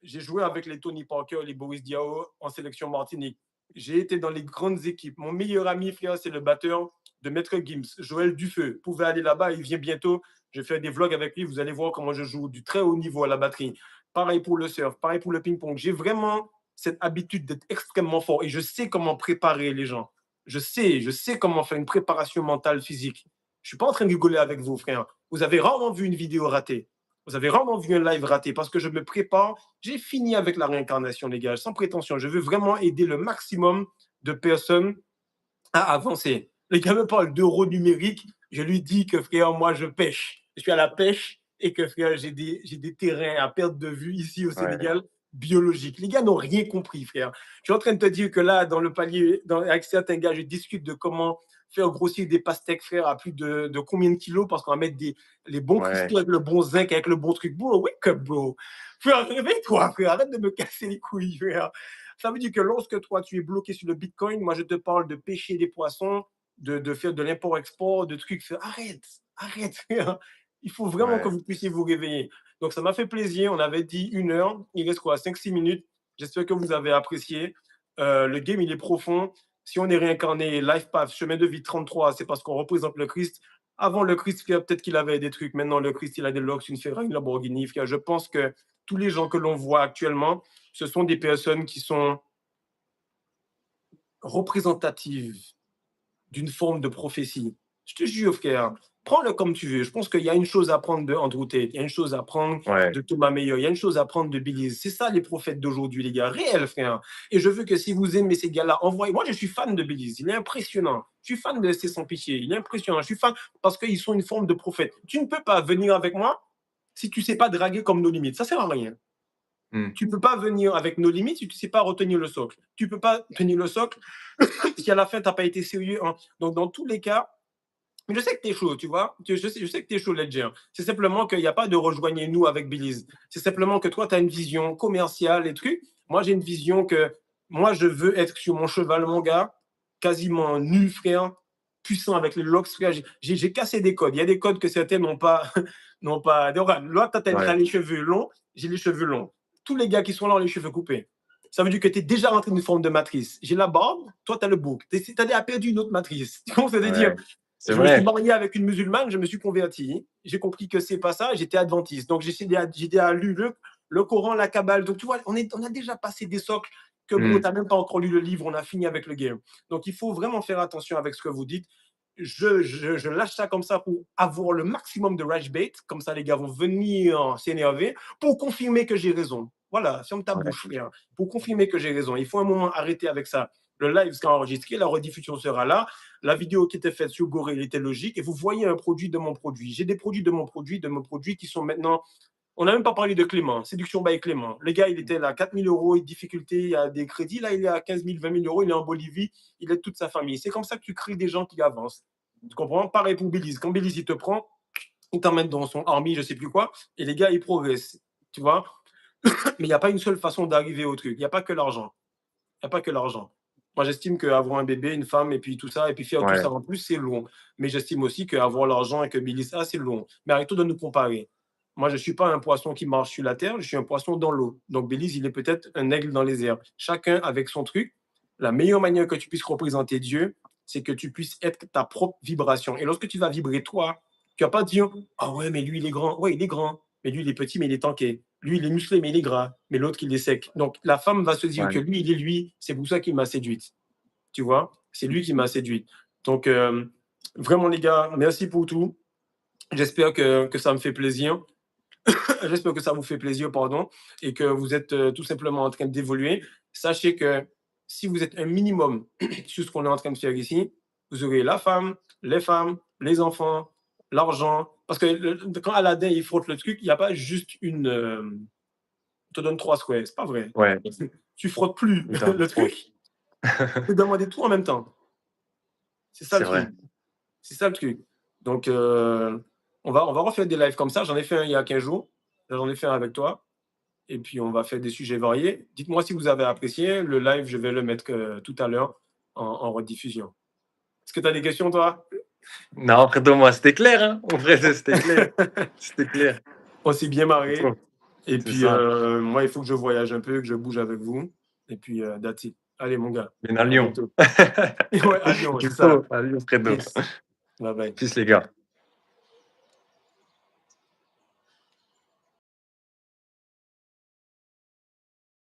J'ai joué avec les Tony Parker, les Boris Diaw en sélection Martinique. J'ai été dans les grandes équipes. Mon meilleur ami, frère, c'est le batteur de Maître Gims, Joël Dufeu. Vous pouvez aller là-bas, il vient bientôt. Je fais des vlogs avec lui, vous allez voir comment je joue du très haut niveau à la batterie. Pareil pour le surf, pareil pour le ping-pong. J'ai vraiment cette habitude d'être extrêmement fort et je sais comment préparer les gens. Je sais comment faire une préparation mentale, physique. Je ne suis pas en train de rigoler avec vous, frère. Vous avez rarement vu une vidéo ratée. Vous avez rarement vu un live raté parce que je me prépare. J'ai fini avec la réincarnation, les gars, sans prétention. Je veux vraiment aider le maximum de personnes à avancer. Les gars me parlent d'euros numériques. Je lui dis que, frère, moi, je pêche. Je suis à la pêche et que, frère, j'ai des terrains à perte de vue ici au Ouais. Sénégal biologiques. Les gars n'ont rien compris, frère. Je suis en train de te dire que là, dans le palier, avec certains gars, je discute de comment faire grossir des pastèques, frère, à plus de combien de kilos parce qu'on va mettre les bons Ouais. cristaux avec le bon zinc, avec le bon truc. Bro, wake up, bro. Frère, réveille-toi, frère. Arrête de me casser les couilles, frère. Ça veut dire que lorsque toi, tu es bloqué sur le Bitcoin, moi, je te parle de pêcher des poissons, de faire de l'import-export, de trucs. Arrête, frère. Il faut vraiment Ouais. que vous puissiez vous réveiller. Donc, ça m'a fait plaisir. On avait dit 1 heure. Il reste quoi? 5-6 minutes. J'espère que vous avez apprécié. Le game, il est profond. Si on est réincarné, Life Path, chemin de vie 33, c'est parce qu'on représente le Christ. Avant le Christ, peut-être qu'il avait des trucs. Maintenant, le Christ, il a des Lux, une Ferrari, une Lamborghini. Je pense que tous les gens que l'on voit actuellement, ce sont des personnes qui sont représentatives d'une forme de prophétie. Je te jure, frère, prends-le comme tu veux. Je pense qu'il y a une chose à prendre de Andrew Tate, il y a une chose à prendre Ouais. de Thomas Meyer, il y a une chose à prendre de Billy. C'est ça les prophètes d'aujourd'hui, les gars, réels, frère. Et je veux que si vous aimez ces gars-là, envoyez. Moi, je suis fan de Billy. Il est impressionnant. Je suis fan de C'est sans pitié. Il est impressionnant. Je suis fan parce qu'ils sont une forme de prophète. Tu ne peux pas venir avec moi si tu ne sais pas draguer comme nos limites. Ça ne sert à rien. Tu peux pas venir avec nos limites si tu sais pas retenir le socle. Tu peux pas tenir le socle si à la fin, tu n'as pas été sérieux. Hein. Donc, dans tous les cas, mais je sais que tu es chaud, tu vois. Je sais que tu es chaud, Ledger. C'est simplement qu'il n'y a pas de rejoignez-nous avec Belize. C'est simplement que toi, tu as une vision commerciale et trucs. Moi, j'ai une vision que moi, je veux être sur mon cheval, mon gars, quasiment nu, frère, puissant avec les locks, frère. J'ai cassé des codes. Il y a des codes que certains n'ont pas. n'ont pas. Là, tu as les cheveux longs, j'ai les cheveux longs. Tous les gars qui sont là ont les cheveux coupés. Ça veut dire que tu es déjà rentré dans une forme de matrice. J'ai la barbe, toi, tu as le bouc. Tu as déjà perdu une autre matrice. Tu vois, c'est-à-dire, je me suis marié avec une musulmane, je me suis converti. J'ai compris que c'est pas ça, j'étais adventiste. Donc, j'ai déjà lu le Coran, la Kabbale. Donc, tu vois, on a déjà passé des socles que tu n'as même pas encore lu le livre, on a fini avec le game. Donc, il faut vraiment faire attention avec ce que vous dites. Je lâche ça comme ça pour avoir le maximum de rage bait. Comme ça, les gars vont venir s'énerver pour confirmer que j'ai raison. Voilà, ferme ta bouche, frère. Pour confirmer que j'ai raison. Il faut un moment arrêter avec ça. Le live sera enregistré, la rediffusion sera là. La vidéo qui était faite sur Goré était logique. Et vous voyez un produit de mon produit. J'ai des produits de mon produit qui sont maintenant. On n'a même pas parlé de Clément. Séduction by Clément. Le gars, il était là, 4 000 euros, difficulté, il y a des crédits. Là, il est à 15 000, 20 000 euros. Il est en Bolivie. Il aide toute sa famille. C'est comme ça que tu crées des gens qui avancent. Tu comprends? Pareil pour Belize. Quand Belize, il te prend, il t'emmène dans son army, je sais plus quoi. Et les gars, ils progressent. Tu vois? Mais il n'y a pas une seule façon d'arriver au truc. Il n'y a pas que l'argent. Il n'y a pas que l'argent. Moi, j'estime qu'avoir un bébé, une femme, et puis tout ça, et puis faire tout ça en plus, c'est long. Mais j'estime aussi qu'avoir l'argent et que Billy, ça, c'est long. Mais arrêtons de nous comparer. Moi, je ne suis pas un poisson qui marche sur la terre, je suis un poisson dans l'eau. Donc, Belize, il est peut-être un aigle dans les airs. Chacun avec son truc. La meilleure manière que tu puisses représenter Dieu, c'est que tu puisses être ta propre vibration. Et lorsque tu vas vibrer toi, tu vas pas dire « Ah ouais, mais lui, il est grand. Ouais, il est grand. Mais lui, il est petit, mais il est tanké. Lui, il est musclé, mais il est gras. Mais l'autre, il est sec. » Donc, la femme va se dire que lui, il est lui. C'est pour ça qu'il m'a séduite. Tu vois? C'est lui qui m'a séduite. Donc, vraiment, les gars, merci pour tout. J'espère que ça me fait plaisir. J'espère que ça vous fait plaisir, pardon, et que vous êtes tout simplement en train d'évoluer. Sachez que si vous êtes un minimum sur ce qu'on est en train de faire ici, vous aurez la femme, les enfants, l'argent. Parce que quand Aladdin il frotte le truc, il n'y a pas juste une. On te donne 3 squares, c'est pas vrai. Tu frottes plus le truc. Tu peux demander tout en même temps. C'est ça le truc. C'est ça le truc. Donc, on va refaire des lives comme ça. J'en ai fait un il y a 15 jours. J'en ai fait un avec toi. Et puis, on va faire des sujets variés. Dites-moi si vous avez apprécié. Le live, je vais le mettre tout à l'heure en rediffusion. Est-ce que tu as des questions, toi? Non, Fredo, moi, c'était clair. Hein. En vrai, c'était clair. C'était clair. On s'est bien marré. Et puis, moi, il faut que je voyage un peu, que je bouge avec vous. Et puis, that's it. Allez, mon gars. Bien à Lyon. Ouais, à Lyon, c'est ça. À Lyon, Fredo. Peace. Bye bye. Peace, les gars.